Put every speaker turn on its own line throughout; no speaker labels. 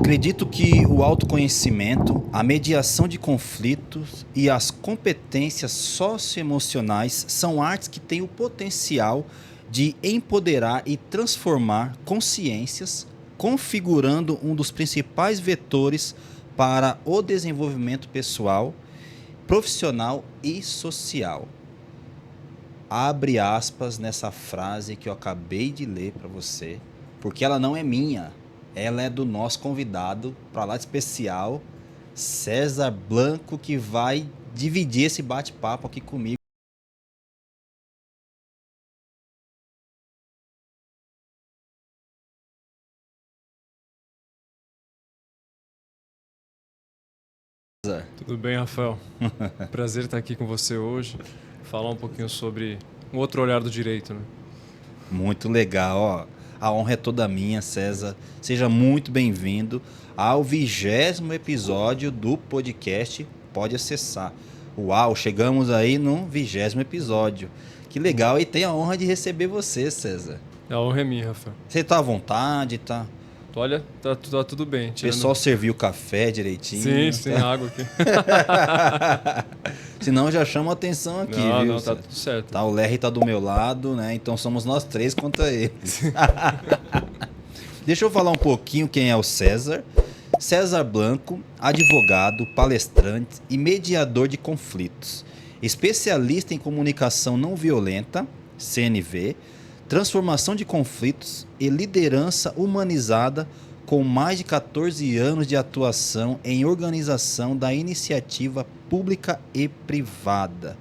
Acredito que o autoconhecimento, a mediação de conflitos e as competências socioemocionais são artes que têm o potencial de empoderar e transformar consciências, configurando um dos principais vetores para o desenvolvimento pessoal, profissional e social. Abre aspas nessa frase que eu acabei de ler para você, porque ela não é minha, ela é do nosso convidado para lá de especial, César Blanco, que vai dividir esse bate-papo aqui comigo. César,
Tudo bem, Rafael? Prazer estar aqui com você hoje, falar um pouquinho sobre um outro olhar do direito, né?
muito legal, ó. A honra é toda minha, César. Seja muito bem-vindo ao 20º episódio do podcast. Pode acessar. Uau, chegamos aí no 20º episódio. Que legal, e tenho a honra de receber você, César.
A honra é minha, Rafael.
Você tá à vontade, tá?
Olha, tá tudo bem.
O pessoal serviu o café
Sim,
direitinho.
sim,
Tá?
água aqui.
Senão já chama atenção aqui, viu?
Não, tá tudo certo.
Tá, o Larry tá do meu lado, né? Então somos nós três contra eles. Deixa eu falar um pouquinho quem é o César. César Blanco, advogado, palestrante e mediador de conflitos. Especialista em comunicação não violenta, CNV, transformação de conflitos e liderança humanizada, com mais de 14 anos de atuação em organização da iniciativa pública e privada.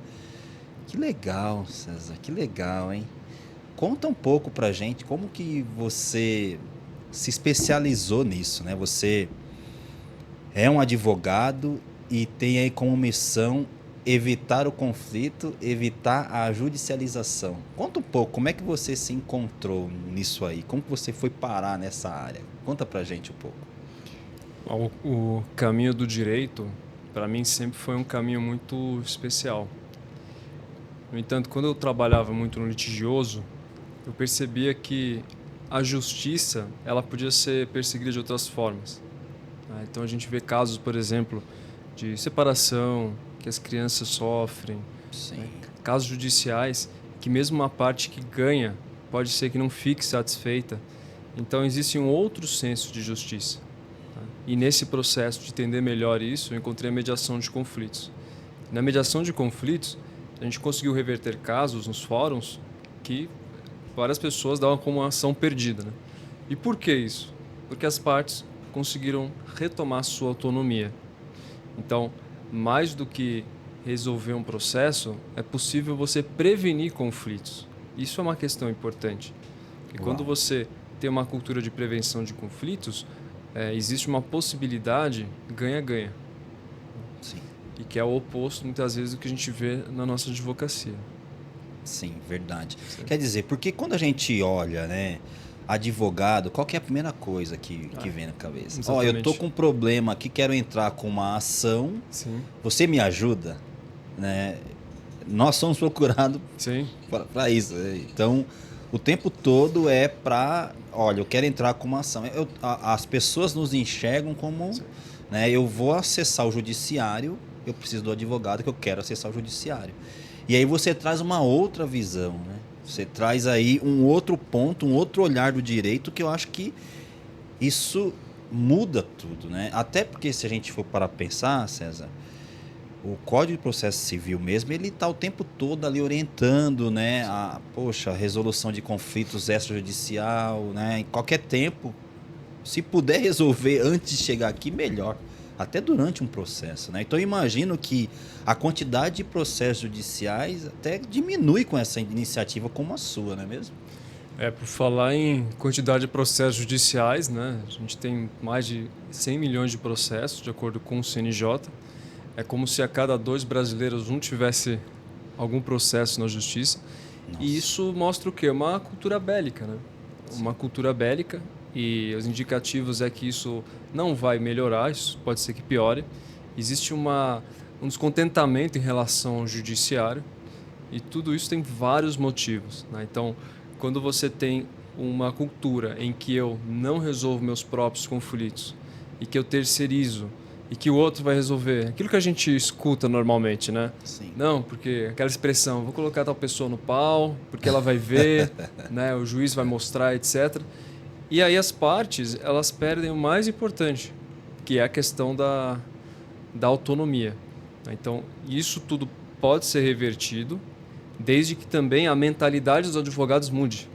Que legal, César, que legal, hein? Conta um pouco pra gente como que você se especializou nisso, né? Você é um advogado e tem aí como missão evitar o conflito, evitar a judicialização. Conta um pouco, como é que você se encontrou nisso aí? Como que você foi parar nessa área? Conta pra gente um pouco.
O caminho do direito, para mim, sempre foi um caminho muito especial. No entanto, quando eu trabalhava muito no litigioso, eu percebia que a justiça ela podia ser perseguida de outras formas. Então a gente vê casos, por exemplo, de separação, que as crianças sofrem,
Sim.
casos judiciais que mesmo uma parte que ganha pode ser que não fique satisfeita. Então existe um outro senso de justiça. E nesse processo de entender melhor isso, eu encontrei a mediação de conflitos. Na mediação de conflitos, a gente conseguiu reverter casos nos fóruns que várias pessoas davam como uma ação perdida, né? E por que isso? Porque as partes conseguiram retomar sua autonomia. Então, mais do que resolver um processo, é possível você prevenir conflitos. Isso é uma questão importante. E quando você tem uma cultura de prevenção de conflitos, existe uma possibilidade ganha-ganha.
Sim.
E que é o oposto, muitas vezes, do que a gente vê na nossa advocacia.
Sim, verdade.
Certo.
Quer dizer, porque quando a gente olha, né, advogado, qual que é a primeira coisa que vem na cabeça? Ó, eu tô com um problema aqui, quero entrar com uma ação,
Sim.
você me ajuda? Né? Nós somos procurados
Sim.
para isso. Então, o tempo todo é para, olha, eu quero entrar com uma ação. As pessoas nos enxergam como, né, eu vou acessar o judiciário, eu preciso do advogado que eu quero acessar o judiciário. E aí você traz uma outra visão, né? Você traz aí um outro ponto, um outro olhar do direito, que eu acho que isso muda tudo, né? Até porque se a gente for para pensar, César, o Código de Processo Civil mesmo, ele está o tempo todo ali orientando, né? A resolução de conflitos extrajudicial, né? Em qualquer tempo, se puder resolver antes de chegar aqui, melhor. Até durante um processo, né? Então eu imagino que a quantidade de processos judiciais até diminui com essa iniciativa como a sua, não é mesmo?
Por falar em quantidade de processos judiciais, né? A gente tem mais de 100 milhões de processos, de acordo com o CNJ. É como se a cada 2 brasileiros um tivesse algum processo na justiça.
Nossa.
E isso mostra o quê? Uma cultura bélica, né?
Sim.
Uma cultura bélica, e os indicativos é que isso não vai melhorar, isso pode ser que piore. Existe um descontentamento em relação ao judiciário, e tudo isso tem vários motivos, né? Então, quando você tem uma cultura em que eu não resolvo meus próprios conflitos e que eu terceirizo e que o outro vai resolver. Aquilo que a gente escuta normalmente, né?
Sim.
Não, porque aquela expressão, vou colocar tal pessoa no pau, porque ela vai ver, né? O juiz vai mostrar, etc. E aí as partes, elas perdem o mais importante, que é a questão da autonomia. Então, isso tudo pode ser revertido, desde que também a mentalidade dos advogados mude.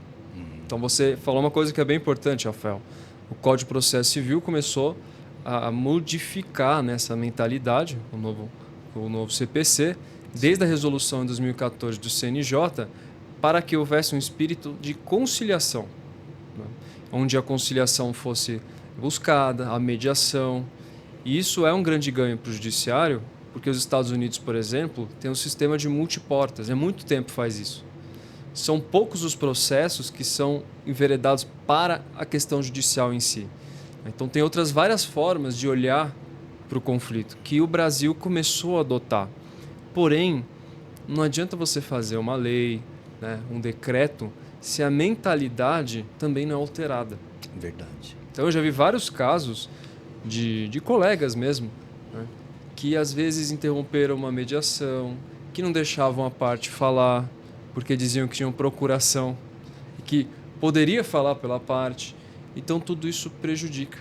Então, você falou uma coisa que é bem importante, Rafael. O Código de Processo Civil começou a modificar nessa mentalidade, o novo CPC, desde a resolução em 2014 do CNJ, para que houvesse um espírito de conciliação, né? Onde a conciliação fosse buscada, a mediação. E isso é um grande ganho para o judiciário, porque os Estados Unidos, por exemplo, têm um sistema de multiportas. Há muito tempo faz isso. São poucos os processos que são enveredados para a questão judicial em si. Então, tem outras várias formas de olhar para o conflito que o Brasil começou a adotar. Porém, não adianta você fazer uma lei, né, um decreto, se a mentalidade também não é alterada.
Verdade.
Então, eu já vi vários casos de colegas mesmo, né, que às vezes interromperam uma mediação, que não deixavam a parte falar, porque diziam que tinham procuração e que poderia falar pela parte. Então, tudo isso prejudica.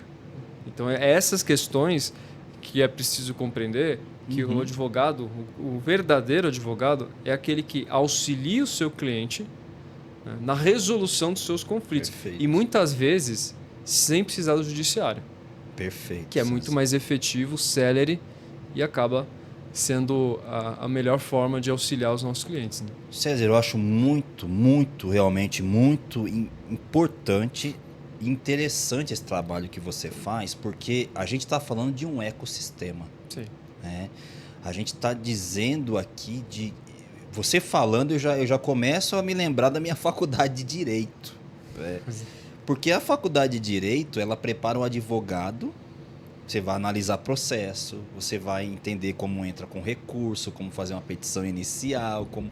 Então, é essas questões que é preciso compreender que o advogado, o verdadeiro advogado, é aquele que auxilia o seu cliente, né, na resolução dos seus conflitos.
Perfeito.
E muitas vezes sem precisar do judiciário.
Perfeito.
Que é muito mais efetivo, célere e acaba sendo a melhor forma de auxiliar os nossos clientes, né?
César, eu acho realmente muito importante e interessante esse trabalho que você faz, porque a gente está falando de um ecossistema.
Sim.
Né? A gente está dizendo aqui de... Você falando, eu já começo a me lembrar da minha faculdade de Direito. Porque a faculdade de Direito, ela prepara um advogado, você vai analisar processo, você vai entender como entra com recurso, como fazer uma petição inicial, como...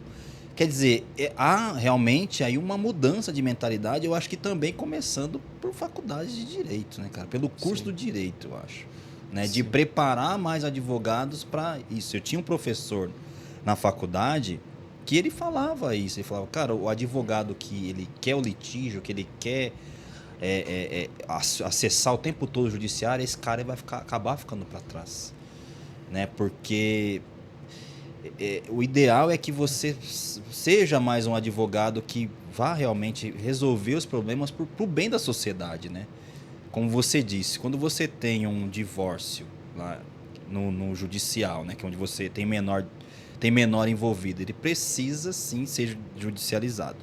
Quer dizer, há realmente aí uma mudança de mentalidade, eu acho que também começando por faculdade de Direito, né, cara? Pelo curso do Direito, eu acho. Né? De preparar mais advogados para isso. Eu tinha um professor na faculdade que ele falava isso. Ele falava, cara, o advogado que ele quer o litígio, que ele quer acessar o tempo todo o judiciário, esse cara vai acabar ficando para trás. Né? Porque... o ideal é que você seja mais um advogado que vá realmente resolver os problemas para o bem da sociedade, né? Como você disse, quando você tem um divórcio lá no judicial, né, que é onde você tem menor envolvido, ele precisa sim ser judicializado.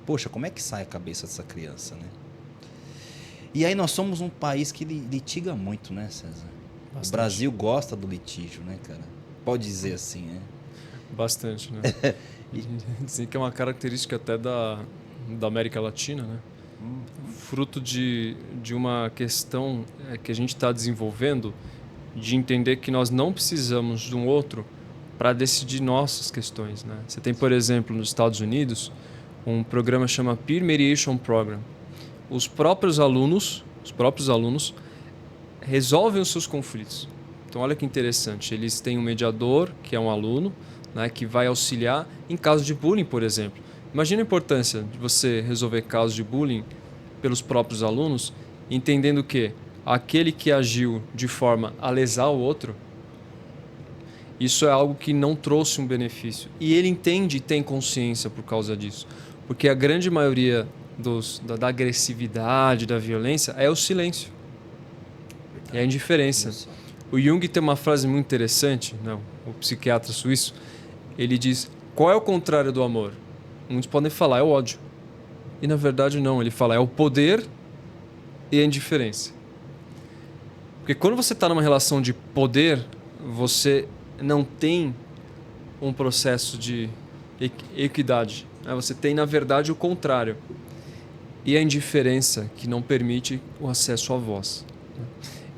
Poxa, como é que sai a cabeça dessa criança, né? E aí nós somos um país que litiga muito, né, César? Bastante. O Brasil gosta do litígio, né, cara? Pode dizer assim, né?
Bastante, né? Dizem que é uma característica até da América Latina, né? Fruto de uma questão que a gente está desenvolvendo de entender que nós não precisamos de um outro para decidir nossas questões, né? Você tem, por exemplo, nos Estados Unidos, um programa chama Peer Mediation Program. Os próprios alunos resolvem os seus conflitos. Então, olha que interessante. Eles têm um mediador, que é um aluno, né, que vai auxiliar em casos de bullying, por exemplo. Imagina a importância de você resolver casos de bullying pelos próprios alunos, entendendo que aquele que agiu de forma a lesar o outro, isso é algo que não trouxe um benefício. E ele entende e tem consciência por causa disso. Porque a grande maioria da agressividade, da violência, é o silêncio. É a indiferença. O Jung tem uma frase muito interessante, não, o psiquiatra suíço, ele diz, qual é o contrário do amor? Muitos podem falar, é o ódio. E na verdade não, ele fala, é o poder e a indiferença. Porque quando você está numa relação de poder, você não tem um processo de equidade. Você tem, na verdade, o contrário. E a indiferença que não permite o acesso à voz.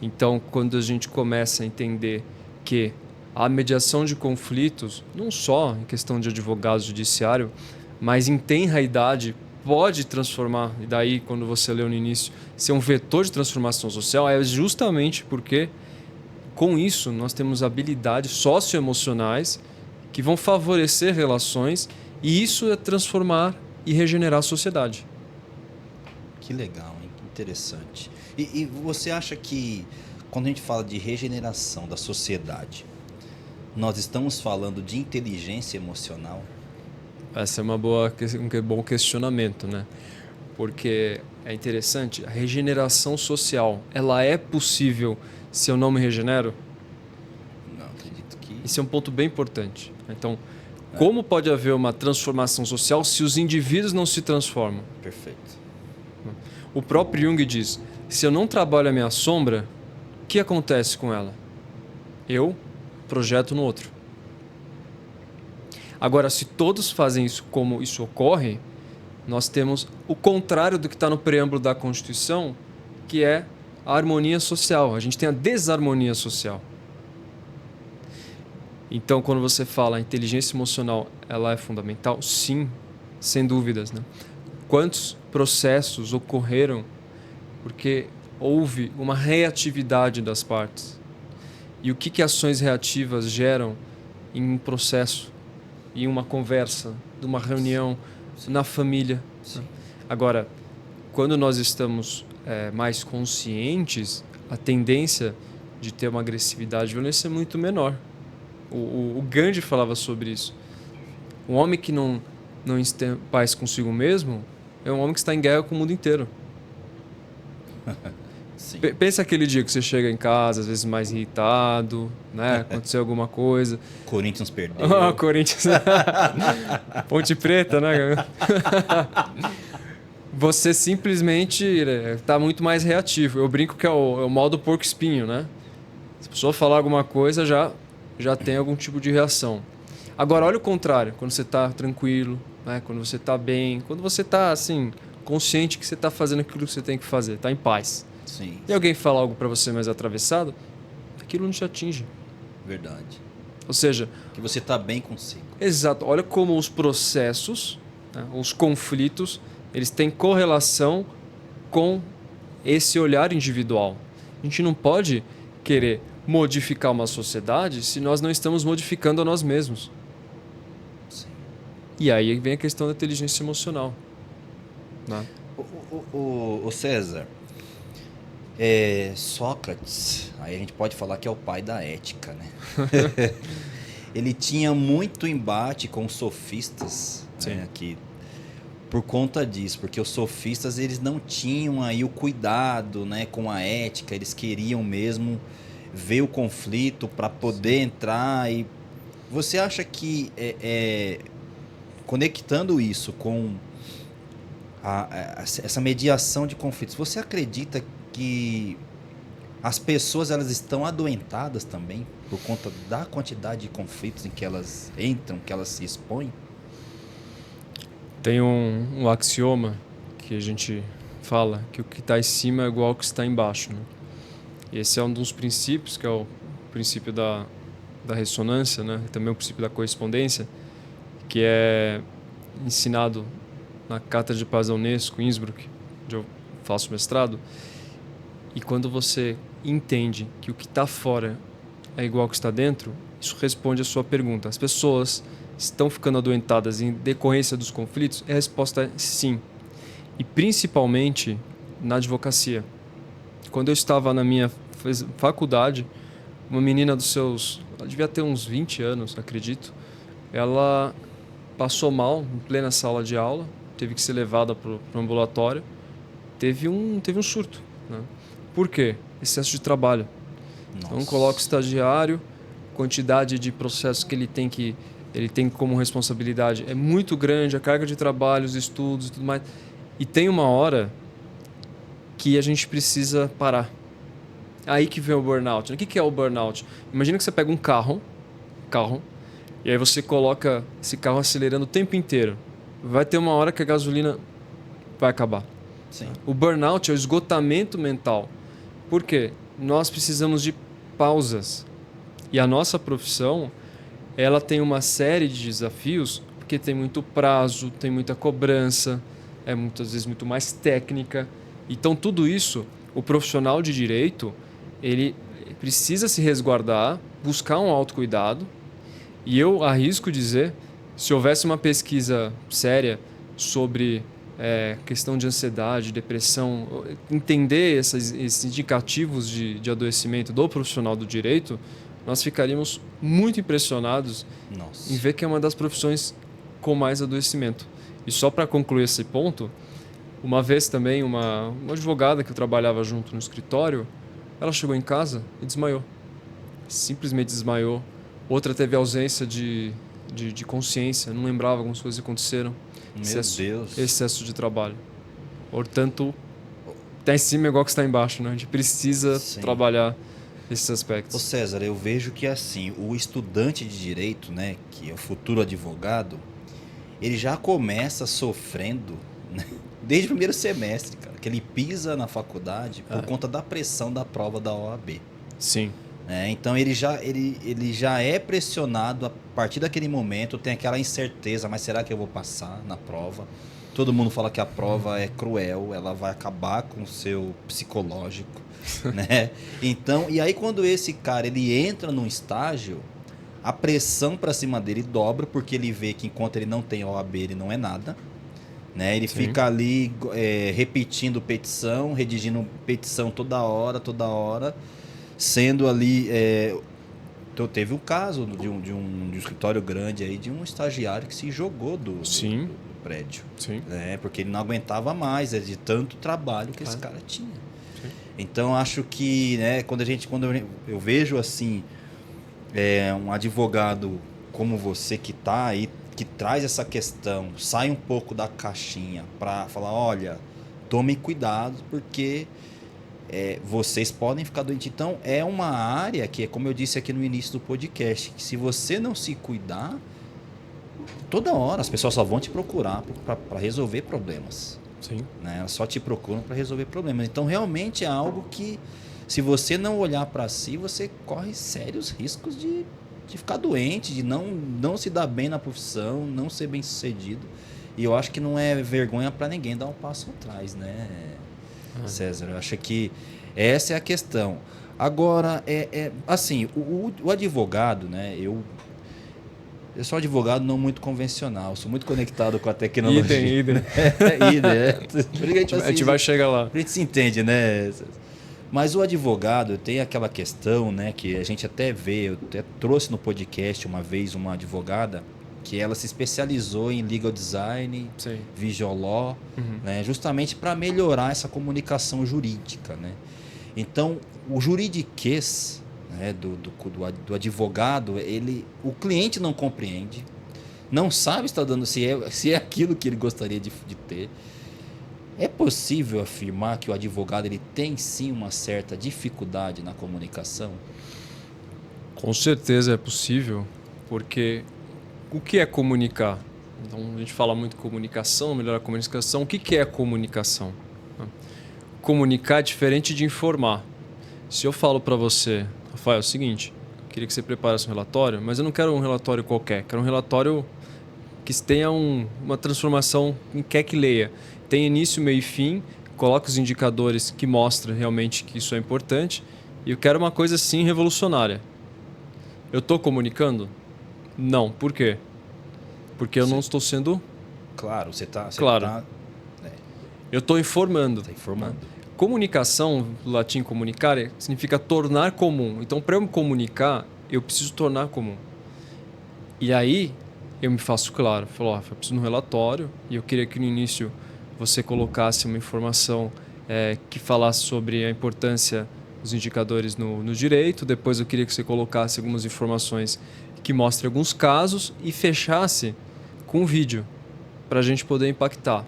Então, quando a gente começa a entender que a mediação de conflitos, não só em questão de advogado judiciário, mas em tenra idade pode transformar, e daí quando você leu no início, ser um vetor de transformação social, é justamente porque com isso nós temos habilidades socioemocionais que vão favorecer relações, e isso é transformar e regenerar a sociedade.
Que legal, hein? Que interessante. E você acha que quando a gente fala de regeneração da sociedade, nós estamos falando de inteligência emocional?
Essa é um bom questionamento, né? Porque é interessante, a regeneração social, ela é possível se eu não me regenero?
Não, acredito que...
Esse é um ponto bem importante. Então, como pode haver uma transformação social se os indivíduos não se transformam?
Perfeito.
O próprio Jung diz, se eu não trabalho a minha sombra, o que acontece com ela? Eu projeto no outro. Agora, se todos fazem isso como isso ocorre, nós temos o contrário do que está no preâmbulo da Constituição, que é a harmonia social. A gente tem a desarmonia social. Então, quando você fala a inteligência emocional, ela é fundamental? Sim, sem dúvidas, né? Quantos processos ocorreram porque houve uma reatividade das partes? E o que ações reativas geram em um processo, em uma conversa, numa reunião, na família?
Sim.
Agora, quando nós estamos mais conscientes, a tendência de ter uma agressividade e violência é muito menor. O Gandhi falava sobre isso. Um homem que não tem paz consigo mesmo é um homem que está em guerra com o mundo inteiro. Pensa aquele dia que você chega em casa, às vezes mais irritado, né? Aconteceu alguma coisa.
Corinthians perdeu.
Corinthians. Ponte Preta, né? Você simplesmente está muito mais reativo. Eu brinco que é o modo porco espinho, né? Se a pessoa falar alguma coisa, já tem algum tipo de reação. Agora, olha o contrário. Quando você está tranquilo, né? Quando você está bem, quando você está assim, consciente que você está fazendo aquilo que você tem que fazer, está em paz.
Sim.
E alguém fala algo para você mais atravessado, aquilo não te atinge.
Verdade.
Ou seja...
que você está bem consigo.
Exato. Olha como os processos, né, os conflitos, eles têm correlação com esse olhar individual. A gente não pode querer modificar uma sociedade se nós não estamos modificando a nós mesmos.
Sim.
E aí vem a questão da inteligência emocional. Né?
O César, Sócrates, aí a gente pode falar que é o pai da ética, né? Ele tinha muito embate com os sofistas, né, que, por conta disso, porque os sofistas eles não tinham aí o cuidado, né, com a ética, eles queriam mesmo ver o conflito para poder entrar. E você acha que conectando isso com essa mediação de conflitos, você acredita que as pessoas elas estão adoentadas também por conta da quantidade de conflitos em que elas entram, que elas se expõem?
Tem um axioma que a gente fala que o que está em cima é igual ao que está embaixo, né? E esse é um dos princípios, que é o princípio da ressonância, né? Também o princípio da correspondência, que é ensinado na Cátedra de Paz da Unesco, em Innsbruck, onde eu faço mestrado. E quando você entende que o que está fora é igual ao que está dentro, isso responde a sua pergunta. As pessoas estão ficando adoentadas em decorrência dos conflitos? A resposta é sim. E principalmente na advocacia. Quando eu estava na minha faculdade, uma menina ela devia ter uns 20 anos, acredito, ela passou mal em plena sala de aula, teve que ser levada para o ambulatório, teve um surto, né? Por quê? Excesso de trabalho.
Nossa.
Então coloca o estagiário, quantidade de processos que ele tem como responsabilidade é muito grande, a carga de trabalho, os estudos e tudo mais. E tem uma hora que a gente precisa parar. Aí que vem o burnout. O que é o burnout? Imagina que você pega um carro, e aí você coloca esse carro acelerando o tempo inteiro. Vai ter uma hora que a gasolina vai acabar.
Sim.
O burnout é o esgotamento mental. Por quê? Nós precisamos de pausas. E a nossa profissão, ela tem uma série de desafios, porque tem muito prazo, tem muita cobrança, é muitas vezes muito mais técnica. Então, tudo isso, o profissional de direito, ele precisa se resguardar, buscar um autocuidado. E eu arrisco dizer, se houvesse uma pesquisa séria sobre questão de ansiedade, depressão, entender esses indicativos de adoecimento do profissional do direito, nós ficaríamos muito impressionados em ver que é uma das profissões com mais adoecimento. E só para concluir esse ponto, uma vez também uma advogada que eu trabalhava junto no escritório, ela chegou em casa e desmaiou. Simplesmente desmaiou. Outra teve ausência de consciência, não lembrava algumas coisas que aconteceram.
Meu Deus.
Excesso de trabalho. Portanto, está em cima igual que está embaixo, né? A gente precisa trabalhar esses aspectos.
Ô César, eu vejo que assim, o estudante de direito, né, que é o futuro advogado, ele já começa sofrendo, né, desde o primeiro semestre, cara, que ele pisa na faculdade por conta da pressão da prova da OAB.
Sim.
Então ele já é pressionado a partir daquele momento, tem aquela incerteza, mas será que eu vou passar na prova? Todo mundo fala que a prova é cruel, ela vai acabar com o seu psicológico, né? Então, e aí quando esse cara ele entra num estágio, a pressão para cima dele dobra, porque ele vê que enquanto ele não tem OAB, ele não é nada, né? Ele fica ali repetindo petição, redigindo petição toda hora, sendo ali... Então, teve um caso de um escritório grande aí, de um estagiário que se jogou do prédio.
Sim.
Né? Porque ele não aguentava mais, de tanto trabalho que esse cara tinha. Sim. Então, acho que, né, quando eu vejo assim, um advogado como você que está aí, que traz essa questão, sai um pouco da caixinha para falar, olha, tome cuidado, porque... vocês podem ficar doentes. Então, é uma área que, como eu disse aqui no início do podcast, que se você não se cuidar, toda hora as pessoas só vão te procurar para resolver problemas.
Sim.
Né? Elas só te procuram para resolver problemas. Então, realmente é algo que, se você não olhar para si, você corre sérios riscos de ficar doente, de não se dar bem na profissão, não ser bem sucedido. E eu acho que não é vergonha para ninguém dar um passo atrás, né, César? Eu acho que essa é a questão. Agora, assim, o advogado, né? Eu sou um advogado não muito convencional, sou muito conectado com a tecnologia.
Idem.
A
gente vai chegar lá.
A gente se entende, né? Mas o advogado tem aquela questão, né? Que a gente até vê, eu até trouxe no podcast uma vez uma advogada que ela se especializou em legal design, visual law, né, justamente para melhorar essa comunicação jurídica, né? Então, o juridiquês, né, do advogado, o cliente não compreende, não sabe se é aquilo que ele gostaria de ter. É possível afirmar que o advogado ele tem sim uma certa dificuldade na comunicação?
Com certeza é possível, porque o que é comunicar? Então, a gente fala muito de comunicação, melhorar a comunicação. O que é comunicação? Comunicar é diferente de informar. Se eu falo para você, Rafael, é o seguinte, queria que você preparasse um relatório, mas eu não quero um relatório qualquer, quero um relatório que tenha uma transformação em quer que leia. Tem início, meio e fim, coloca os indicadores que mostram realmente que isso é importante, e eu quero uma coisa assim revolucionária. Eu estou comunicando? Não. Por quê? Porque eu não estou sendo...
Claro, você está...
Claro. Eu estou informando.
Está informando.
Comunicação, do latim comunicare, significa tornar comum. Então, para eu me comunicar, eu preciso tornar comum. E aí, eu me faço claro. Eu falo, eu preciso de um relatório e eu queria que no início você colocasse uma informação que falasse sobre a importância dos indicadores no direito. Depois eu queria que você colocasse algumas informações que mostrem alguns casos e fechasse com um vídeo para a gente poder impactar.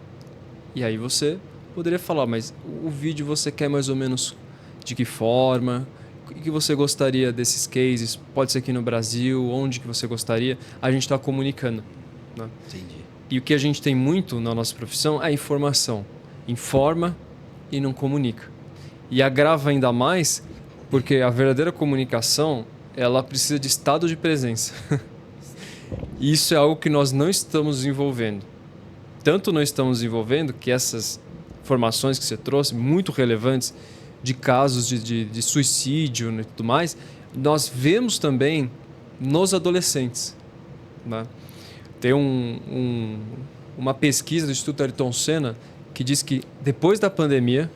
E aí você poderia falar, mas o vídeo você quer mais ou menos de que forma? O que você gostaria desses cases? Pode ser aqui no Brasil, onde que você gostaria? A gente está comunicando. Né?
Entendi.
E o que a gente tem muito na nossa profissão é informação. Informa e não comunica. E agrava ainda mais porque a verdadeira comunicação ela precisa de estado de presença. Isso é algo que nós não estamos desenvolvendo. tanto nós estamos desenvolvendo que essas informações que você trouxe, muito relevantes, de casos de suicídio e tudo mais, nós vemos também nos adolescentes. Né? Tem uma pesquisa do Instituto Ayrton Senna que diz que depois da pandemia,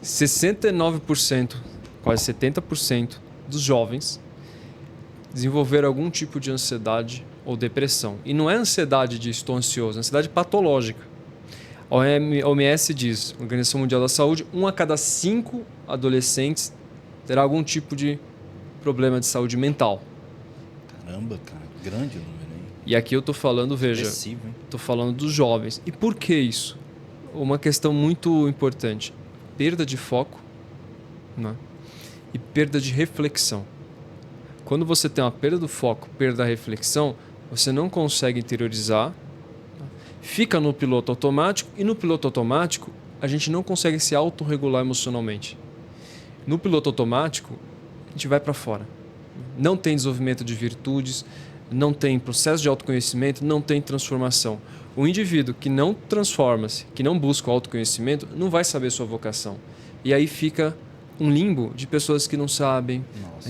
69%, quase 70% dos jovens desenvolveram algum tipo de ansiedade ou depressão. E não é ansiedade de estou ansioso, é ansiedade patológica. A OMS diz, Organização Mundial da Saúde, 1 a cada 5 adolescentes terá algum tipo de problema de saúde mental.
Caramba, cara, grande o número, hein?
E aqui eu estou falando, veja, estou falando dos jovens. E por que isso? Uma questão muito importante. Perda de foco, né? E perda de reflexão. Quando você tem uma perda do foco, perda da reflexão, você não consegue interiorizar, fica no piloto automático, e no piloto automático a gente não consegue se autorregular emocionalmente. No piloto automático, a gente vai para fora. Não tem desenvolvimento de virtudes, não tem processo de autoconhecimento, não tem transformação. O indivíduo que não transforma-se, que não busca o autoconhecimento, não vai saber sua vocação. E aí fica um limbo de pessoas que não sabem,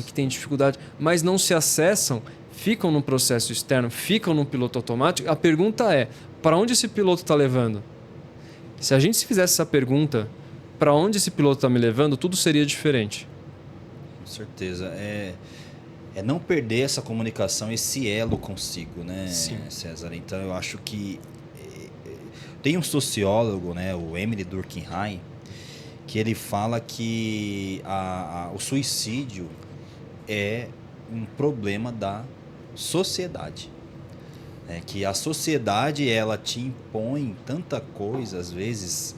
que têm dificuldade, mas não se acessam, ficam no processo externo, ficam no piloto automático. A pergunta é, para onde esse piloto está levando? Se a gente se fizesse essa pergunta, para onde esse piloto está me levando, tudo seria diferente.
Com certeza. É não perder essa comunicação, esse elo consigo, né,
Sim.
César? Então, eu acho que tem um sociólogo, né, o Emile Durkheim, que ele fala que o suicídio é um problema da sociedade. Que a sociedade, ela te impõe tanta coisa, às vezes,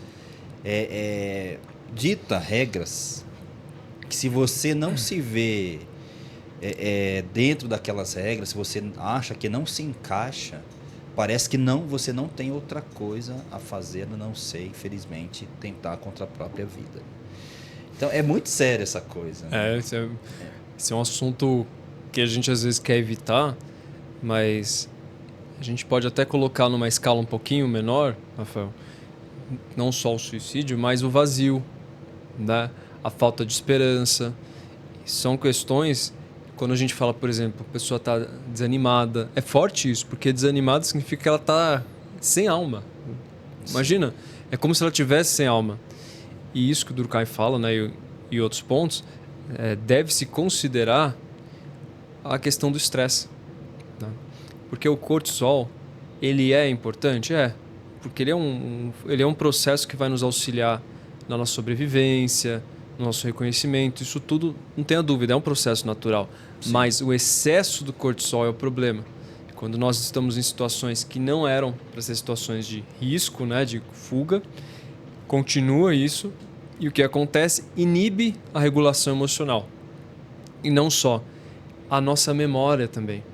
dita regras, que se você não se vê dentro daquelas regras, se você acha que não se encaixa, parece que você não tem outra coisa a fazer a não ser, infelizmente, tentar contra a própria vida. Então é muito sério essa coisa. Né?
Esse é um assunto que a gente às vezes quer evitar, mas a gente pode até colocar numa escala um pouquinho menor, Rafael, não só o suicídio, mas o vazio, né? A falta de esperança. São questões. Quando a gente fala, por exemplo, a pessoa está desanimada, é forte isso, porque desanimada significa que ela está sem alma. Imagina, é como se ela tivesse sem alma. E isso que o Durkheim fala, né, e outros pontos, deve-se considerar a questão do estresse. Né? Porque o cortisol, ele é importante? Porque ele é um processo que vai nos auxiliar na nossa sobrevivência, no nosso reconhecimento, isso tudo, não tenha dúvida, é um processo natural. Sim. Mas o excesso do cortisol é o problema. Quando nós estamos em situações que não eram para ser situações de risco, né, de fuga, continua isso e o que acontece inibe a regulação emocional. E não só, a nossa memória também.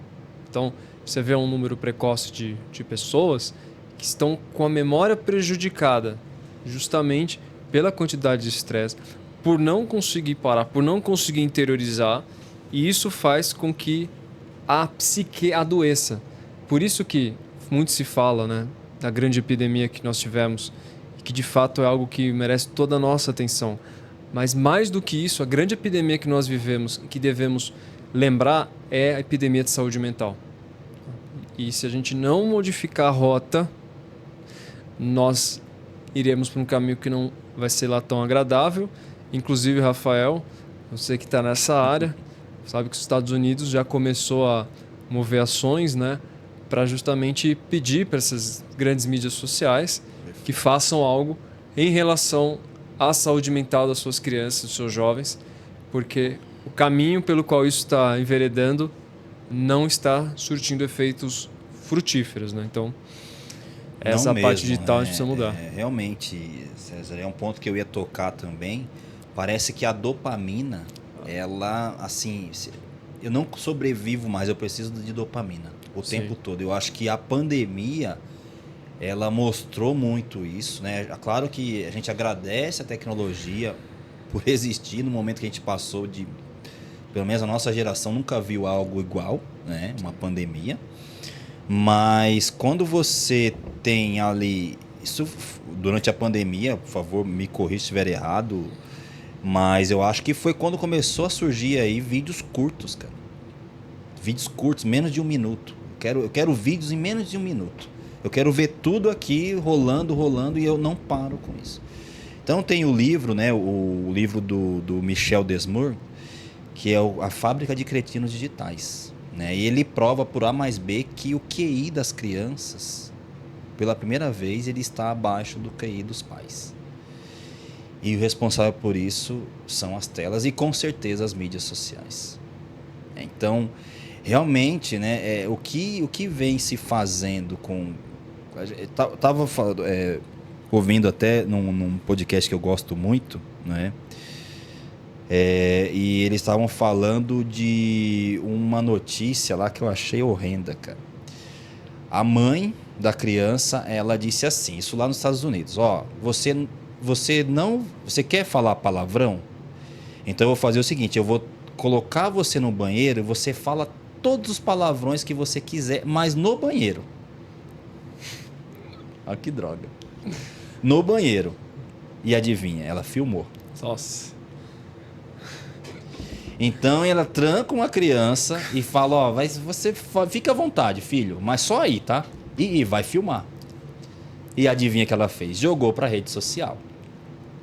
Então, você vê um número precoce de pessoas que estão com a memória prejudicada justamente pela quantidade de estresse, por não conseguir parar, por não conseguir interiorizar, e isso faz com que a psique adoeça. Por isso que muito se fala, né, da grande epidemia que nós tivemos, que de fato é algo que merece toda a nossa atenção. Mas mais do que isso, a grande epidemia que nós vivemos, que devemos lembrar, é a epidemia de saúde mental. E se a gente não modificar a rota, nós iremos para um caminho que não vai ser lá tão agradável. Inclusive, Rafael, você que está nessa área, sabe que os Estados Unidos já começou a mover ações, né, para justamente pedir para essas grandes mídias sociais que façam algo em relação à saúde mental das suas crianças, dos seus jovens, porque o caminho pelo qual isso está enveredando não está surtindo efeitos frutíferos, né? Então, essa parte digital a gente precisa mudar.
Realmente, César, é um ponto que eu ia tocar também. Parece que a dopamina, ela, assim, eu não sobrevivo mais, eu preciso de dopamina o tempo todo. Eu acho que a pandemia, ela mostrou muito isso, né? Claro que a gente agradece a tecnologia por existir no momento que a gente passou de... Pelo menos a nossa geração nunca viu algo igual, né? Uma pandemia. Mas quando você tem ali... Isso durante a pandemia, por favor, me corrija se estiver errado, mas eu acho que foi quando começou a surgir aí vídeos curtos, cara. Vídeos curtos, menos de 1 minuto. Eu quero vídeos em menos de 1 minuto. Eu quero ver tudo aqui rolando, rolando, e eu não paro com isso. Então tem o livro, né? O livro do Michel Desmours, que é A Fábrica de Cretinos Digitais. Né? E ele prova por A mais B que o QI das crianças, pela primeira vez, ele está abaixo do QI dos pais. E o responsável por isso são as telas e, com certeza, as mídias sociais. Então, realmente, né, o que vem se fazendo com... Estava ouvindo até num podcast que eu gosto muito, né? E eles estavam falando de uma notícia lá que eu achei horrenda, cara. A mãe da criança, ela disse assim, isso lá nos Estados Unidos: ó, você quer falar palavrão? Então eu vou fazer o seguinte, eu vou colocar você no banheiro e você fala todos os palavrões que você quiser, mas no banheiro. Olha que droga. No banheiro. E adivinha, ela filmou.
Nossa.
Então ela tranca uma criança e fala: ó, você fica à vontade, filho, mas só aí, tá? E vai filmar. E adivinha o que ela fez? Jogou pra rede social.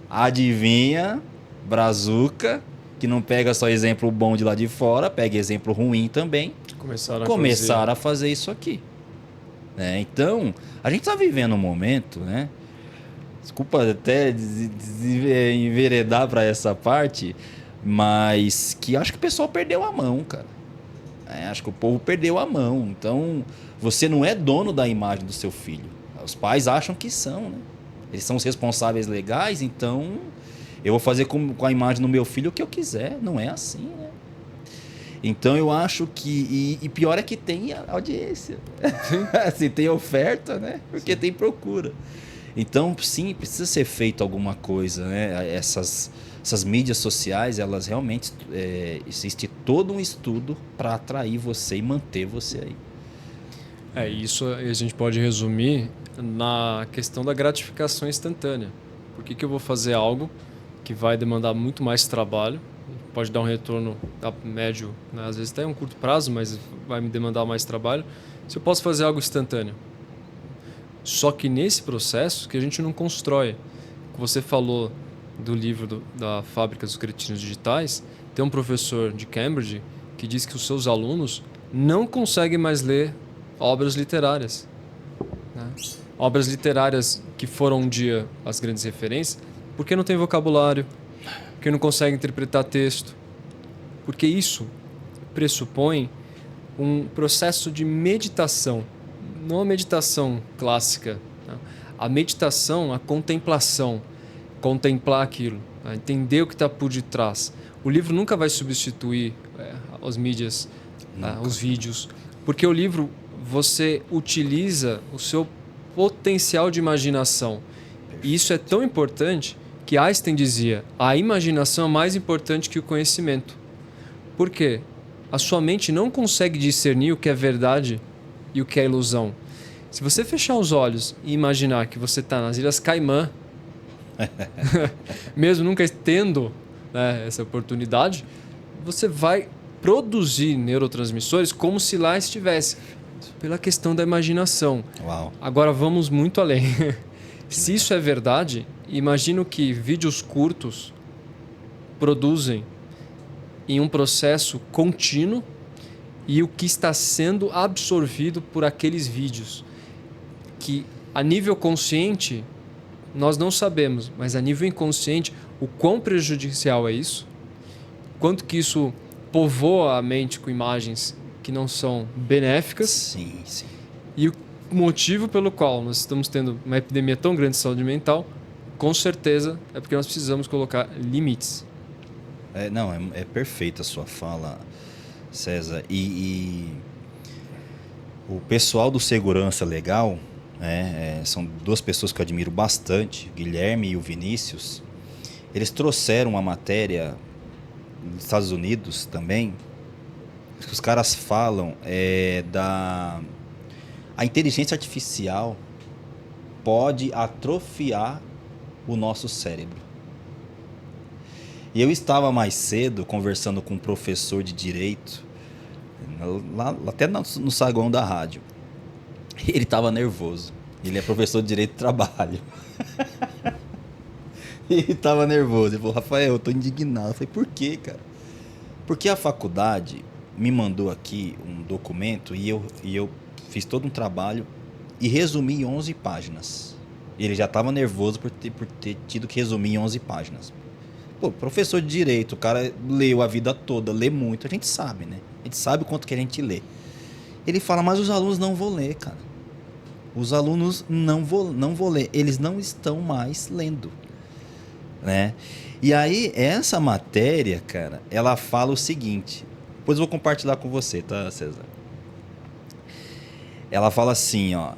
Adivinha, brazuca, que não pega só exemplo bom de lá de fora, pega exemplo ruim também. Começaram a fazer isso aqui. Né? Então, a gente tá vivendo um momento, né? Desculpa até enveredar pra essa parte, mas que acho que o pessoal perdeu a mão, cara. Acho que o povo perdeu a mão. Então, você não é dono da imagem do seu filho. Os pais acham que são, né? Eles são os responsáveis legais, então eu vou fazer com a imagem do meu filho o que eu quiser. Não é assim, né? Então, eu acho que... E pior é que tem audiência. Se tem oferta, né? Porque sim, tem procura. Então, sim, precisa ser feito alguma coisa, né? Essas mídias sociais, elas realmente... existe todo um estudo para atrair você e manter você aí.
Isso a gente pode resumir na questão da gratificação instantânea. Por que eu vou fazer algo que vai demandar muito mais trabalho, pode dar um retorno a médio, né? Às vezes até um curto prazo, mas vai me demandar mais trabalho, se eu posso fazer algo instantâneo? Só que nesse processo que a gente não constrói. Você falou do livro da Fábrica dos Cretinos Digitais, tem um professor de Cambridge que diz que os seus alunos não conseguem mais ler obras literárias. Né? Obras literárias que foram um dia as grandes referências, porque não tem vocabulário, porque não conseguem interpretar texto, porque isso pressupõe um processo de meditação, não a meditação clássica, né? A meditação, a contemplação, contemplar aquilo, né? Entender o que está por detrás. O livro nunca vai substituir as mídias, os vídeos, porque o livro você utiliza o seu potencial de imaginação. E isso é tão importante que Einstein dizia: a imaginação é mais importante que o conhecimento. Por quê? A sua mente não consegue discernir o que é verdade e o que é ilusão. Se você fechar os olhos e imaginar que você está nas Ilhas Caimã, mesmo nunca tendo, né, essa oportunidade, você vai produzir neurotransmissores como se lá estivesse, pela questão da imaginação.
Uau.
Agora vamos muito além. Se isso é verdade, imagino que vídeos curtos produzem em um processo contínuo e o que está sendo absorvido por aqueles vídeos, que a nível consciente nós não sabemos, mas a nível inconsciente o quão prejudicial é isso, quanto que isso povoa a mente com imagens que não são benéficas.
Sim, sim.
E o motivo pelo qual nós estamos tendo uma epidemia tão grande de saúde mental, com certeza, é porque nós precisamos colocar limites.
É perfeita a sua fala, César. E o pessoal do Segurança Legal, são duas pessoas que eu admiro bastante, o Guilherme e o Vinícius. Eles trouxeram uma matéria dos Estados Unidos também, que os caras falam A inteligência artificial pode atrofiar o nosso cérebro. E eu estava mais cedo conversando com um professor de direito, até no saguão da rádio. Ele estava nervoso. Ele é professor de direito do trabalho. Ele estava nervoso. Ele falou, Rafael, eu estou indignado. Eu falei, por quê, cara? Porque a faculdade me mandou aqui um documento e eu fiz todo um trabalho e resumi em 11 páginas. Ele já estava nervoso por ter tido que resumir em 11 páginas. Pô, professor de direito, o cara leu a vida toda, lê muito, a gente sabe, né? A gente sabe o quanto que a gente lê. Ele fala, mas os alunos não vão ler, cara. Os alunos não vão ler, eles não estão mais lendo, né? E aí, essa matéria, cara, ela fala o seguinte, depois eu vou compartilhar com você, tá, César? Ela fala assim, ó,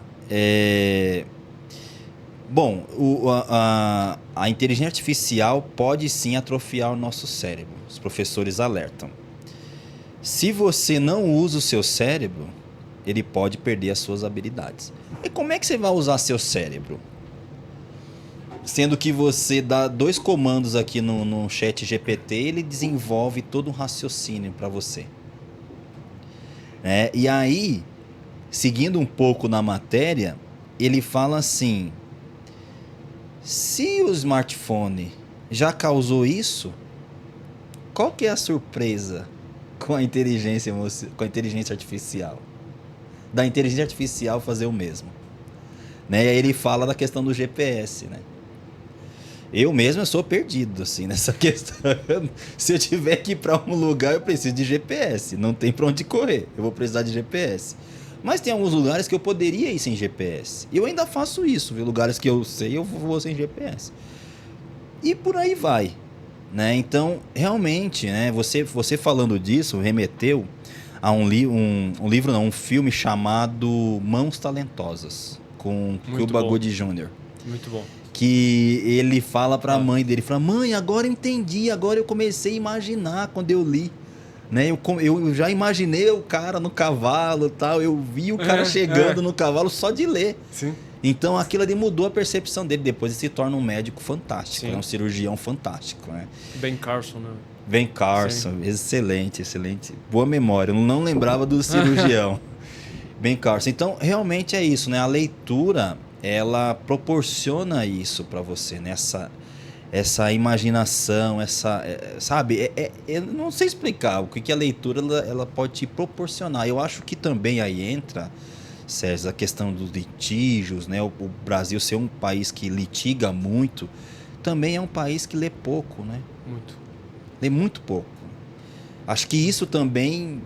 bom, a inteligência artificial pode sim atrofiar o nosso cérebro. Os professores alertam. Se você não usa o seu cérebro, ele pode perder as suas habilidades. E como é que você vai usar seu cérebro? Sendo que você dá 2 comandos aqui no chat GPT, ele desenvolve todo um raciocínio para você. E aí, seguindo um pouco na matéria, ele fala assim... Se o smartphone já causou isso, qual que é a surpresa com a inteligência artificial? Da inteligência artificial fazer o mesmo. Né? E aí ele fala da questão do GPS, né? Eu mesmo sou perdido assim, nessa questão. Se eu tiver que ir para um lugar, eu preciso de GPS. Não tem para onde correr. Eu vou precisar de GPS. Mas tem alguns lugares que eu poderia ir sem GPS. E eu ainda faço isso, viu? Lugares que eu sei, eu vou sem GPS. E por aí vai. Né? Então, realmente, né? Você falando disso, remeteu a um filme chamado Mãos Talentosas, com Cuba Gooding Jr.
Muito bom.
Que ele fala para a mãe dele, fala, mãe, agora eu entendi, agora eu comecei a imaginar quando eu li. Né? Eu já imaginei o cara no cavalo e tal, eu vi o cara chegando no cavalo só de ler.
Sim.
Então aquilo ali mudou a percepção dele. Depois ele se torna um médico fantástico, né? Um cirurgião fantástico. Né?
Ben Carson, né?
Ben Carson, sim. Excelente. Boa memória, eu não lembrava do cirurgião. Ben Carson. Então realmente é isso, né? A leitura, ela proporciona isso para você, né? Essa imaginação, sabe? Eu não sei explicar o que a leitura ela pode te proporcionar. Eu acho que também aí entra, César, a questão dos litígios, né? O Brasil ser um país que litiga muito, também é um país que lê pouco, né? Lê muito pouco. Acho que isso também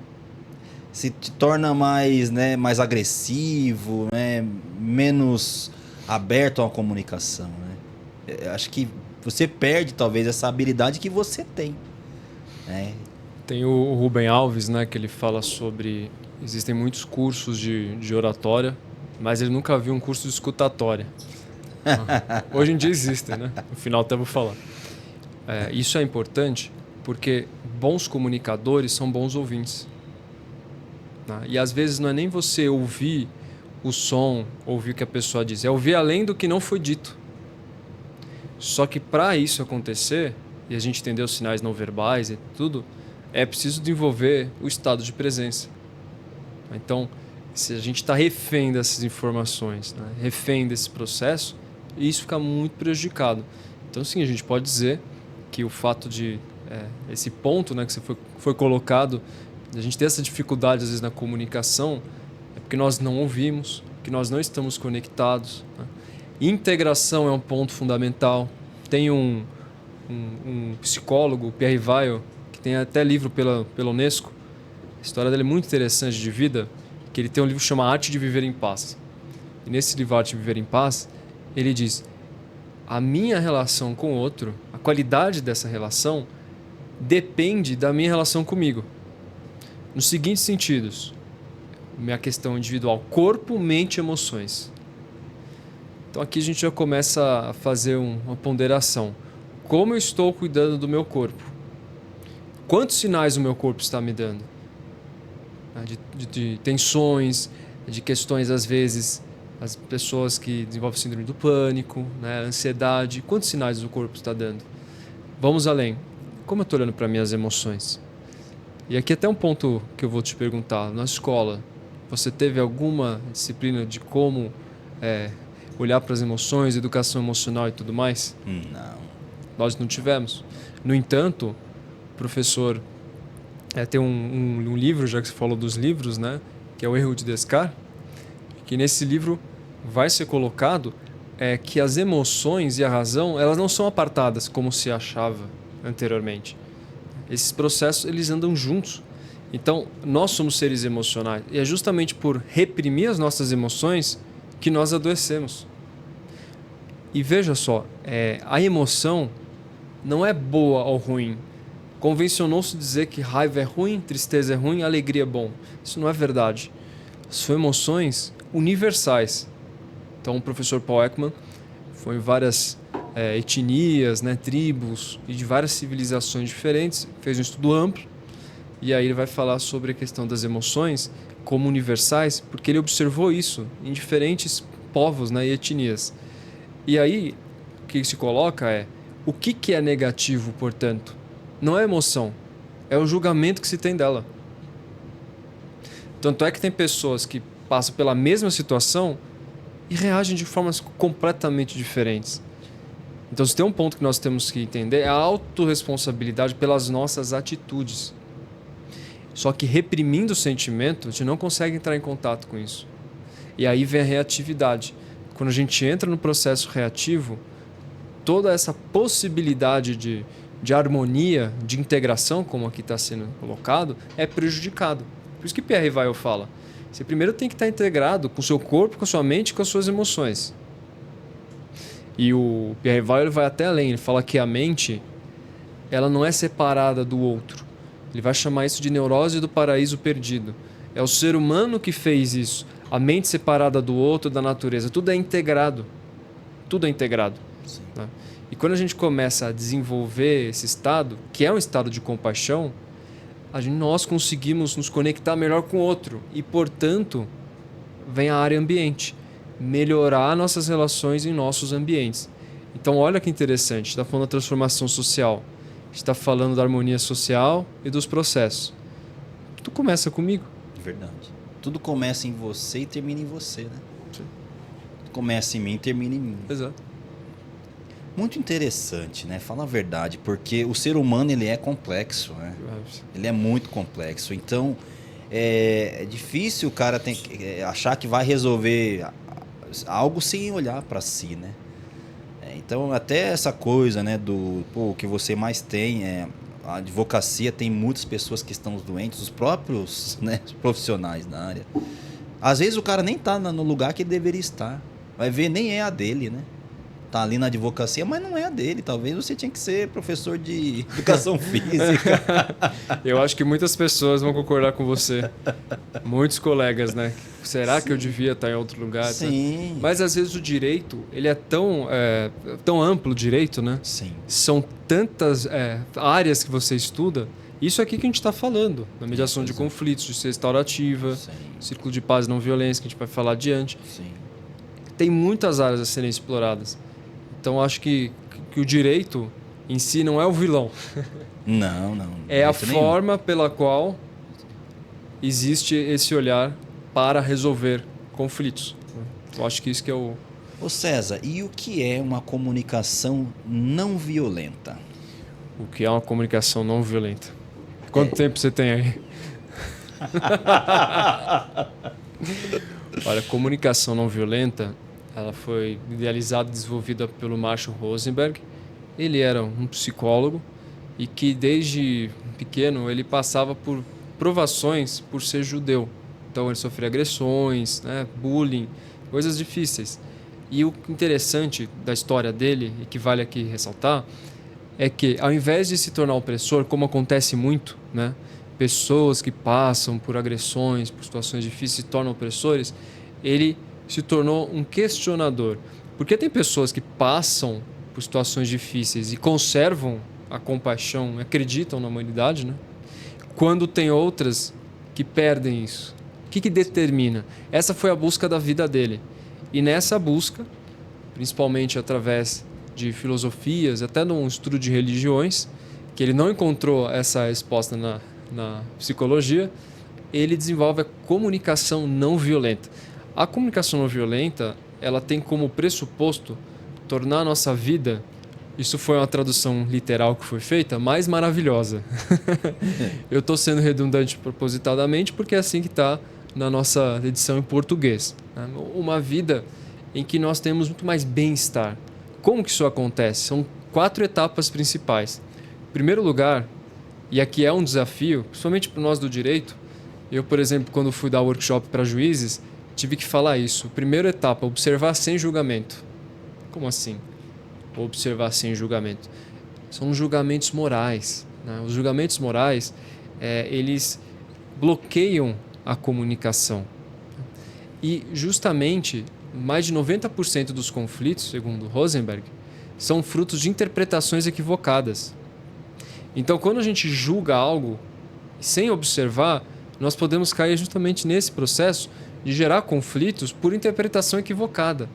se te torna mais, né, mais agressivo, né? Menos aberto à comunicação, né? Acho que você perde, talvez, essa habilidade que você tem. Né?
Tem o Rubem Alves, né, que ele fala sobre... Existem muitos cursos de oratória, mas ele nunca viu um curso de escutatória. Hoje em dia existem, né? No final até vou falar. Isso é importante porque bons comunicadores são bons ouvintes. Né? E às vezes não é nem você ouvir o som, ouvir o que a pessoa diz, é ouvir além do que não foi dito. Só que para isso acontecer, e a gente entender os sinais não verbais e tudo, é preciso desenvolver o estado de presença. Então, se a gente está refém dessas informações, né, refém desse processo, isso fica muito prejudicado. Então, sim, a gente pode dizer que o fato de esse ponto, né, que foi colocado, a gente ter essa dificuldade às vezes na comunicação, é porque nós não ouvimos, que nós não estamos conectados. Né? Integração é um ponto fundamental. Tem um psicólogo, Pierre Weil, que tem até livro pela Unesco. A história dele é muito interessante de vida, que ele tem um livro que chama Arte de Viver em Paz. E nesse livro Arte de Viver em Paz, ele diz: a minha relação com o outro, a qualidade dessa relação, depende da minha relação comigo. Nos seguintes sentidos: minha questão individual, corpo, mente e emoções. Então aqui a gente já começa a fazer uma ponderação. Como eu estou cuidando do meu corpo? Quantos sinais o meu corpo está me dando? De tensões, de questões, às vezes, as pessoas que desenvolvem síndrome do pânico, né, ansiedade. Quantos sinais o corpo está dando? Vamos além. Como eu estou olhando para minhas emoções? E aqui até um ponto que eu vou te perguntar. Na escola, você teve alguma disciplina de como olhar para as emoções, educação emocional e tudo mais?
Não.
Nós não tivemos. No entanto, o professor tem um livro, já que você falou dos livros, né, que é o Erro de Descartes, que nesse livro vai ser colocado que as emoções e a razão elas não são apartadas como se achava anteriormente. Esses processos eles andam juntos. Então, nós somos seres emocionais e é justamente por reprimir as nossas emoções que nós adoecemos. E veja só, a emoção não é boa ou ruim. Convencionou-se dizer que raiva é ruim, tristeza é ruim, alegria é bom. Isso não é verdade. São emoções universais. Então, o professor Paul Ekman foi em várias etnias, né, tribos e de várias civilizações diferentes, fez um estudo amplo, e aí ele vai falar sobre a questão das emoções como universais, porque ele observou isso em diferentes povos, né, e etnias. E aí, o que se coloca o que é negativo, portanto? Não é a emoção, é o julgamento que se tem dela. Tanto é que tem pessoas que passam pela mesma situação e reagem de formas completamente diferentes. Então, se tem um ponto que nós temos que entender, é a autorresponsabilidade pelas nossas atitudes. Só que reprimindo o sentimento, a gente não consegue entrar em contato com isso. E aí vem a reatividade. Quando a gente entra no processo reativo, toda essa possibilidade de harmonia, de integração, como aqui está sendo colocado, é prejudicado. Por isso que Pierre Weil fala. Você primeiro tem que estar integrado com o seu corpo, com a sua mente e com as suas emoções. E o Pierre Weil vai até além. Ele fala que a mente ela não é separada do outro. Ele vai chamar isso de neurose do paraíso perdido. É o ser humano que fez isso. A mente separada do outro, da natureza. Tudo é integrado. Tudo é integrado. Né? E quando a gente começa a desenvolver esse estado, que é um estado de compaixão, nós conseguimos nos conectar melhor com o outro. E, portanto, vem a área ambiente. Melhorar nossas relações em nossos ambientes. Então, olha que interessante. A gente está falando da transformação social. A gente está falando da harmonia social e dos processos. Tudo começa comigo.
Verdade. Tudo começa em você e termina em você, né?
Sim.
Começa em mim e termina em mim.
Exato.
Muito interessante, né? Fala a verdade, porque o ser humano ele é complexo, né? Ele é muito complexo. Então, é difícil o cara achar que vai resolver algo sem olhar para si, né? Então, até essa coisa, né, o que você mais tem a advocacia tem muitas pessoas que estão doentes, os próprios, né, profissionais da área. Às vezes o cara nem tá no lugar que ele deveria estar. Vai ver, nem é a dele, né? Tá ali na advocacia, mas não é a dele. Talvez você tinha que ser professor de educação física.
Eu acho que muitas pessoas vão concordar com você. Muitos colegas, né? Será que eu devia estar em outro lugar?
Sim.
Mas às vezes o direito, ele é tão amplo o direito, né?
Sim.
São tantas áreas que você estuda. Isso aqui que a gente está falando, na mediação de conflitos, justiça restaurativa, círculo de paz e não violência, que a gente vai falar adiante.
Sim.
Tem muitas áreas a serem exploradas. Então, acho que o direito em si não é o vilão.
Não.
É a forma pela qual existe esse olhar para resolver conflitos. Eu acho que isso que é o...
Ô César, e o que é uma comunicação não violenta?
O que é uma comunicação não violenta? Quanto tempo você tem aí? Olha, comunicação não violenta, ela foi idealizada e desenvolvida pelo Marshall Rosenberg. Ele era um psicólogo e que desde pequeno ele passava por provações por ser judeu. Então ele sofria agressões, né, bullying, coisas difíceis. E o interessante da história dele, e que vale aqui ressaltar, é que ao invés de se tornar opressor, como acontece muito, né, pessoas que passam por agressões, por situações difíceis se tornam opressores, ele se tornou um questionador. Porque tem pessoas que passam por situações difíceis e conservam a compaixão, acreditam na humanidade, né? Quando tem outras que perdem isso. que determina? Essa foi a busca da vida dele. E nessa busca, principalmente através de filosofias, até num estudo de religiões, que ele não encontrou essa resposta na psicologia, ele desenvolve a comunicação não violenta. A comunicação não violenta, ela tem como pressuposto tornar a nossa vida, isso foi uma tradução literal que foi feita, mais maravilhosa. Eu estou sendo redundante propositadamente porque é assim que está na nossa edição em português. Né? Uma vida em que nós temos muito mais bem-estar. Como que isso acontece? São 4 etapas principais. Em primeiro lugar, e aqui é um desafio, principalmente para nós do direito, eu, por exemplo, quando fui dar workshop para juízes, tive que falar isso. Primeira etapa, observar sem julgamento. Como assim? Observar sem julgamento. São julgamentos morais. Né? Os julgamentos morais, eles bloqueiam a comunicação. E, justamente, mais de 90% dos conflitos, segundo Rosenberg, são frutos de interpretações equivocadas. Então, quando a gente julga algo sem observar, nós podemos cair justamente nesse processo de gerar conflitos por interpretação equivocada.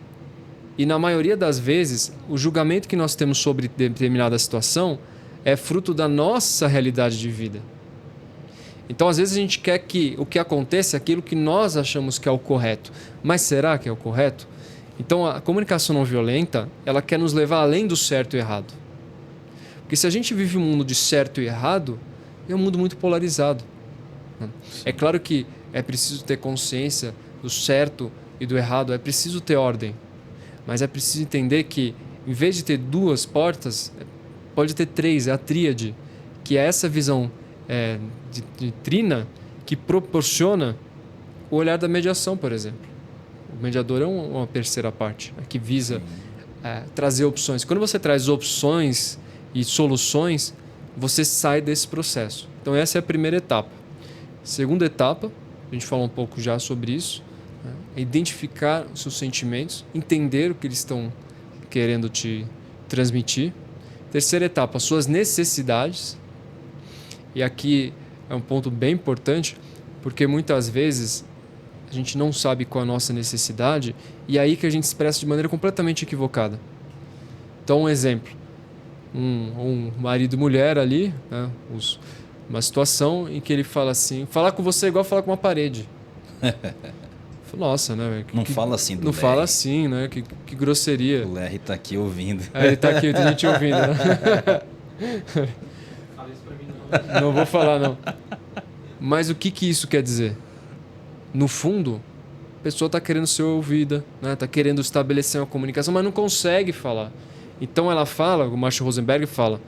E, na maioria das vezes, o julgamento que nós temos sobre determinada situação é fruto da nossa realidade de vida. Então, às vezes, a gente quer que o que aconteça é aquilo que nós achamos que é o correto. Mas será que é o correto? Então, a comunicação não violenta, ela quer nos levar além do certo e errado. Porque se a gente vive um mundo de certo e errado, é um mundo muito polarizado. É claro que é preciso ter consciência do certo e do errado, é preciso ter ordem. Mas é preciso entender que, em vez de ter 2 portas, pode ter 3, é a tríade, que é essa visão de trina que proporciona o olhar da mediação, por exemplo. O mediador é uma terceira parte, que visa trazer opções. Quando você traz opções e soluções, você sai desse processo. Então, essa é a primeira etapa. Segunda etapa, a gente falou um pouco já sobre isso, é identificar os seus sentimentos, entender o que eles estão querendo te transmitir. Terceira etapa, suas necessidades. E aqui é um ponto bem importante, porque muitas vezes a gente não sabe qual é a nossa necessidade e é aí que a gente expressa de maneira completamente equivocada. Então, um exemplo. Um marido e mulher ali, né, uma situação em que ele fala assim, falar com você é igual falar com uma parede. Nossa, né?
Não fala assim do
Não
Larry.
fala assim, né? Que grosseria.
O Larry tá aqui ouvindo.
Ele tá aqui, tem gente ouvindo. Né?
Fala isso pra mim não.
Não vou falar, não. Mas o que isso quer dizer? No fundo, a pessoa tá querendo ser ouvida, né? Tá querendo estabelecer uma comunicação, mas não consegue falar. Então ela fala, o Marshall Rosenberg fala,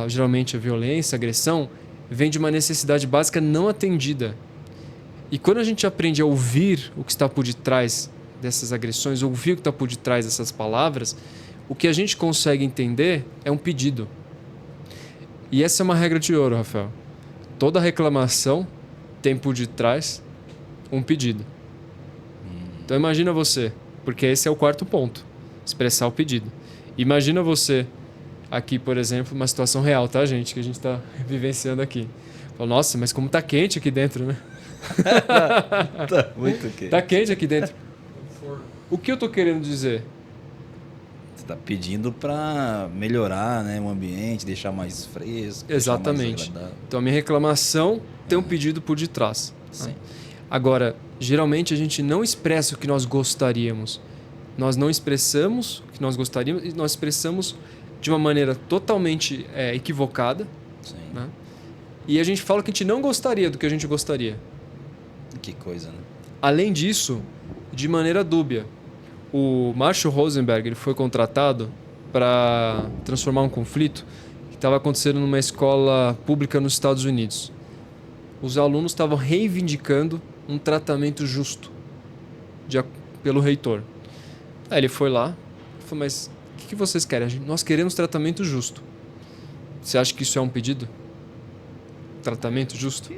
geralmente a violência, a agressão, vem de uma necessidade básica não atendida. E quando a gente aprende a ouvir o que está por detrás dessas agressões, ouvir o que está por detrás dessas palavras, o que a gente consegue entender é um pedido. E essa é uma regra de ouro, Rafael. Toda reclamação tem por detrás um pedido. Então imagina você, porque esse é o 4º ponto, expressar o pedido. Imagina você aqui, por exemplo, uma situação real, tá, gente? Que a gente está vivenciando aqui. Fala, nossa, mas como tá quente aqui dentro, né?
Tá muito quente.
Tá quente aqui dentro. O que eu tô querendo dizer?
Você tá pedindo para melhorar, né, o ambiente, deixar mais fresco.
Exatamente.
Deixar mais agradável.
Então a minha reclamação tem um pedido por detrás.
Sim.
Agora, geralmente a gente não expressa o que nós gostaríamos. Nós não expressamos o que nós gostaríamos e nós expressamos de uma maneira totalmente equivocada.
Sim.
Né? E a gente fala que a gente não gostaria do que a gente gostaria.
Que coisa, né?
Além disso, de maneira dúbia, o Marshall Rosenberg ele foi contratado para transformar um conflito que estava acontecendo numa escola pública nos Estados Unidos. Os alunos estavam reivindicando um tratamento justo pelo reitor. Aí ele foi lá e falou, mas o que vocês querem? Nós queremos tratamento justo. Você acha que isso é um pedido? Tratamento justo?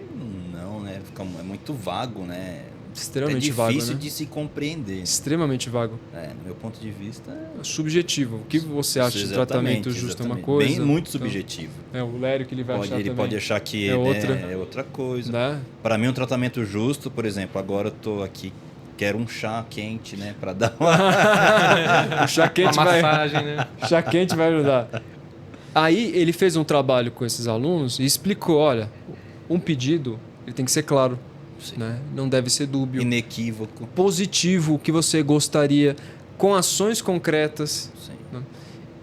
Não, né? É muito vago, né?
Extremamente vago,
difícil
né?
de se compreender.
Extremamente vago.
No meu ponto de vista...
Subjetivo. O que você acha de
exatamente,
tratamento justo é uma coisa?
Bem, muito subjetivo.
O Lério que ele vai achar
Ele
também.
pode achar que é outra coisa.
Né?
Para mim, um tratamento justo, por exemplo, agora eu tô aqui, quero um chá quente, né? Para dar uma...
O chá quente
Uma massagem, né?
Chá quente vai ajudar. Aí ele fez um trabalho com esses alunos e explicou, olha, um pedido ele tem que ser claro, né? Não deve ser dúbio.
Inequívoco.
Positivo, o que você gostaria, com ações concretas. Né?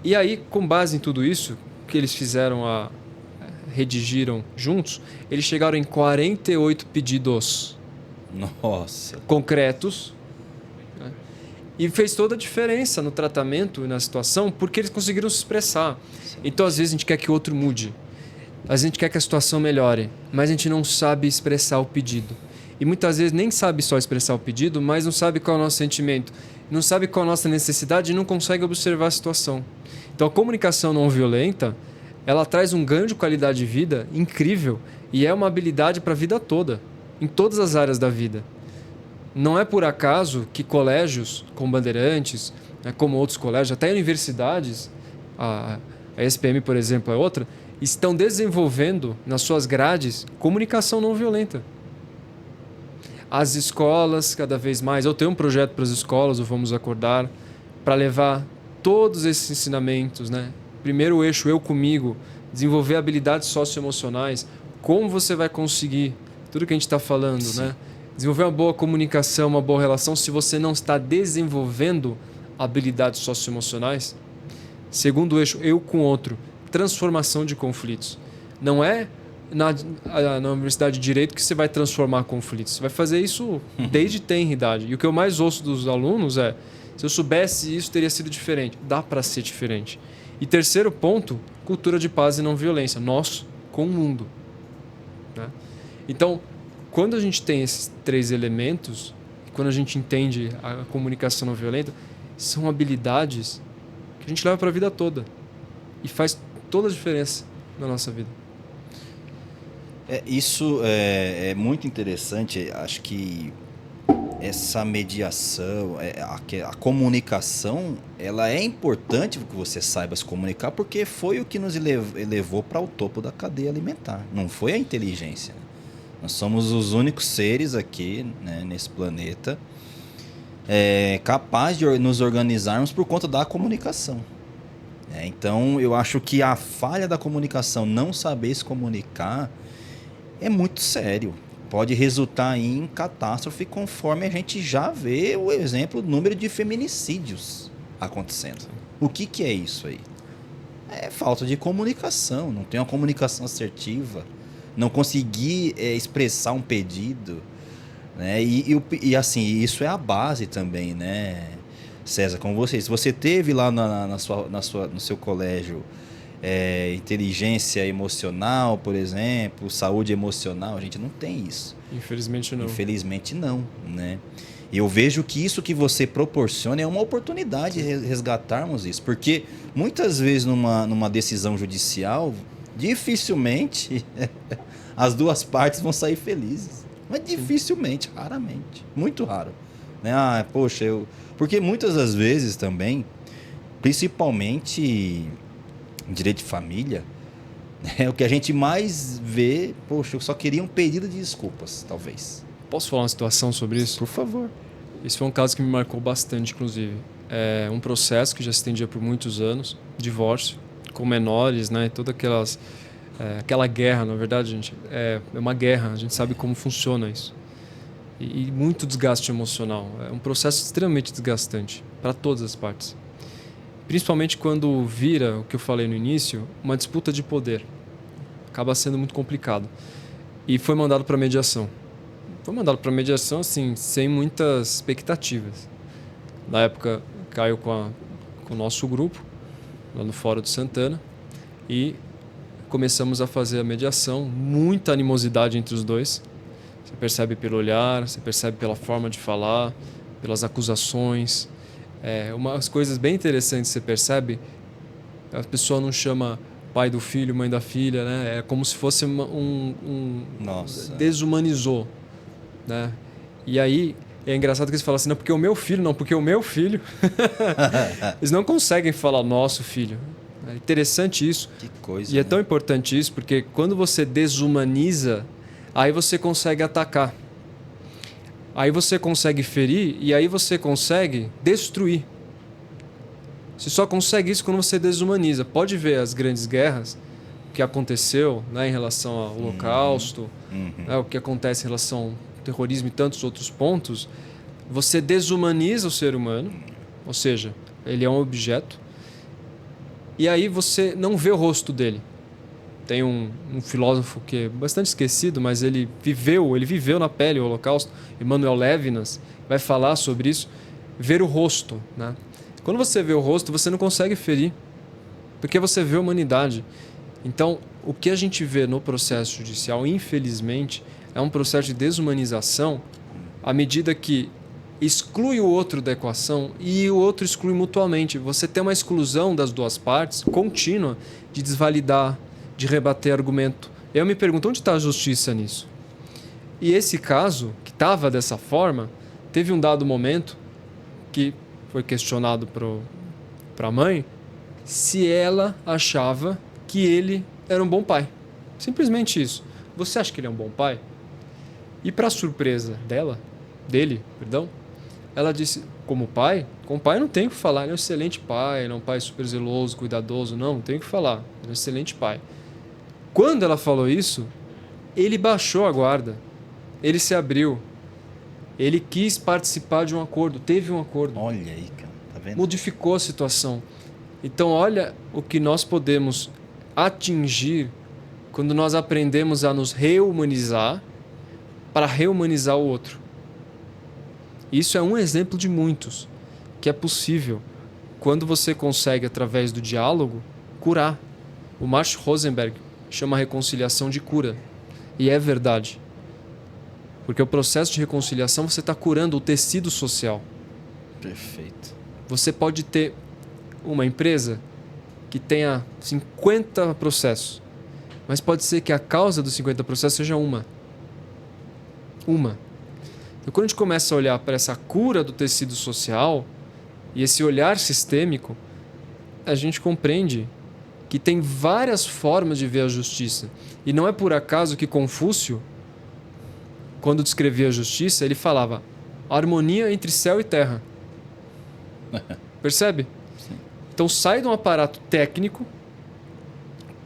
E aí, com base em tudo isso, que eles fizeram, redigiram juntos, eles chegaram em 48 pedidos.
Nossa.
Concretos. Né? E fez toda a diferença no tratamento e na situação, porque eles conseguiram se expressar. Então, às vezes, a gente quer que o outro mude. Às vezes, a gente quer que a situação melhore, mas a gente não sabe expressar o pedido. E muitas vezes nem sabe só expressar o pedido, mas não sabe qual é o nosso sentimento, não sabe qual é a nossa necessidade e não consegue observar a situação. Então, a comunicação não violenta, ela traz um ganho de qualidade de vida incrível e é uma habilidade para a vida toda, em todas as áreas da vida. Não é por acaso que colégios como Bandeirantes, né, como outros colégios, até universidades, a SPM, por exemplo, é outra, estão desenvolvendo nas suas grades comunicação não violenta. As escolas, cada vez mais, eu tenho um projeto para as escolas, o Vamos Acordar, para levar todos esses ensinamentos, né? Primeiro o eixo eu comigo, desenvolver habilidades socioemocionais, como você vai conseguir tudo que a gente está falando, né? Desenvolver uma boa comunicação, uma boa relação, se você não está desenvolvendo habilidades socioemocionais. Segundo eixo, eu com outro, transformação de conflitos. Não é na Universidade de Direito que você vai transformar conflitos. Você vai fazer isso desde tenra idade. E o que eu mais ouço dos alunos é, se eu soubesse isso, teria sido diferente. Dá para ser diferente. E terceiro ponto, cultura de paz e não violência. Nós com o mundo. Né? Então, quando a gente tem esses três elementos, quando a gente entende a comunicação não violenta, são habilidades que a gente leva para a vida toda. E faz toda a diferença na nossa vida.
Isso é muito interessante. Acho que essa mediação, a comunicação, ela é importante que você saiba se comunicar, porque foi o que nos elevou para o topo da cadeia alimentar. Não foi a inteligência. Nós somos os únicos seres aqui, né, nesse planeta capazes de nos organizarmos por conta da comunicação. Então, eu acho que a falha da comunicação, não saber se comunicar, é muito sério. Pode resultar em catástrofe, conforme a gente já vê o exemplo do número de feminicídios acontecendo. O que é isso aí? É falta de comunicação, não tem uma comunicação assertiva, não conseguir expressar um pedido, né? E assim, isso é a base também, né, César, com você. Se você teve lá no seu colégio inteligência emocional, por exemplo, saúde emocional, a gente não tem isso.
Infelizmente não.
Infelizmente não, né? E eu vejo que isso que você proporciona é uma oportunidade de resgatarmos isso, porque muitas vezes numa decisão judicial, dificilmente as duas partes vão sair felizes. Mas dificilmente, raramente, muito raro, né? Poxa, porque muitas das vezes também, principalmente em direito de família, o que a gente mais vê, poxa, eu só queria um pedido de desculpas, talvez.
Posso falar uma situação sobre isso?
Por favor.
Esse foi um caso que me marcou bastante, inclusive. É um processo que já se estendia por muitos anos, divórcio, com menores, né? Toda aquela guerra, na verdade, gente, é uma guerra, a gente sabe como funciona isso. E muito desgaste emocional. É um processo extremamente desgastante para todas as partes. Principalmente quando vira, o que eu falei no início, uma disputa de poder. Acaba sendo muito complicado. E foi mandado para mediação. Foi mandado para mediação, assim, sem muitas expectativas. Na época, caiu com o nosso grupo, lá no Fórum de Santana, e começamos a fazer a mediação. Muita animosidade entre os dois. Você percebe pelo olhar, você percebe pela forma de falar, pelas acusações. Umas coisas bem interessantes você percebe, a pessoa não chama pai do filho, mãe da filha, né? É como se fosse
Nossa.
Desumanizou, né? E aí é engraçado que eles falam assim, não, porque o meu filho, não, porque o meu filho. Eles não conseguem falar nosso filho. É interessante isso.
Que coisa.
E é tão importante isso, porque quando você desumaniza, aí você consegue atacar. Aí você consegue ferir e aí você consegue destruir. Você só consegue isso quando você desumaniza. Pode ver as grandes guerras que aconteceu, né, em relação ao Holocausto, né, o que acontece em relação ao terrorismo e tantos outros pontos. Você desumaniza o ser humano, ou seja, ele é um objeto, e aí você não vê o rosto dele. Tem um filósofo que é bastante esquecido, mas ele viveu na pele o Holocausto, Emmanuel Levinas, vai falar sobre isso, ver o rosto, né? Quando você vê o rosto, você não consegue ferir, porque você vê a humanidade. Então, o que a gente vê no processo judicial, infelizmente, é um processo de desumanização à medida que exclui o outro da equação e o outro exclui mutuamente. Você tem uma exclusão das duas partes contínua de desvalidar, de rebater argumento. Eu me pergunto, onde está a justiça nisso? E esse caso, que estava dessa forma, teve um dado momento que foi questionado para a mãe se ela achava que ele era um bom pai. Simplesmente isso. Você acha que ele é um bom pai? E para surpresa dele, ela disse, como pai não tem o que falar, ele é um excelente pai, ele é um pai super zeloso, cuidadoso, não tem o que falar, ele é um excelente pai. Quando ela falou isso, ele baixou a guarda, ele se abriu, ele quis participar de um acordo, teve um acordo.
Olha aí, cara, tá vendo?
Modificou a situação. Então, olha o que nós podemos atingir quando nós aprendemos a nos rehumanizar para rehumanizar o outro. Isso é um exemplo de muitos que é possível quando você consegue, através do diálogo, curar. O Marshall Rosenberg chama a reconciliação de cura. E é verdade. Porque o processo de reconciliação você está curando o tecido social.
Perfeito.
Você pode ter uma empresa que tenha 50 processos, mas pode ser que a causa dos 50 processos seja uma. Então, quando a gente começa a olhar para essa cura do tecido social e esse olhar sistêmico, a gente compreende que tem várias formas de ver a justiça. E não é por acaso que Confúcio, quando descrevia a justiça, ele falava harmonia entre céu e terra. Percebe?
Sim.
Então sai de um aparato técnico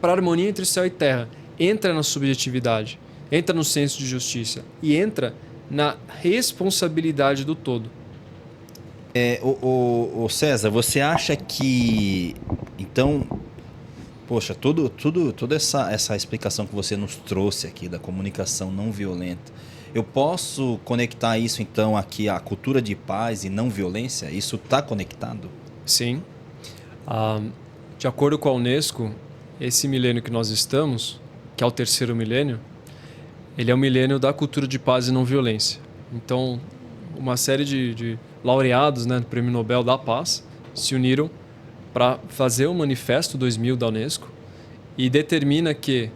para a harmonia entre céu e terra. Entra na subjetividade, entra no senso de justiça e entra na responsabilidade do todo.
O César, você acha que, então, poxa, toda essa explicação que você nos trouxe aqui da comunicação não violenta, eu posso conectar isso então aqui à cultura de paz e não violência? Isso está conectado?
Sim. De acordo com a Unesco, esse milênio que nós estamos, que é o terceiro milênio, ele é o milênio da cultura de paz e não violência. Então, uma série de laureados, né, do Prêmio Nobel da Paz se uniram para fazer o Manifesto 2000 da Unesco e determina que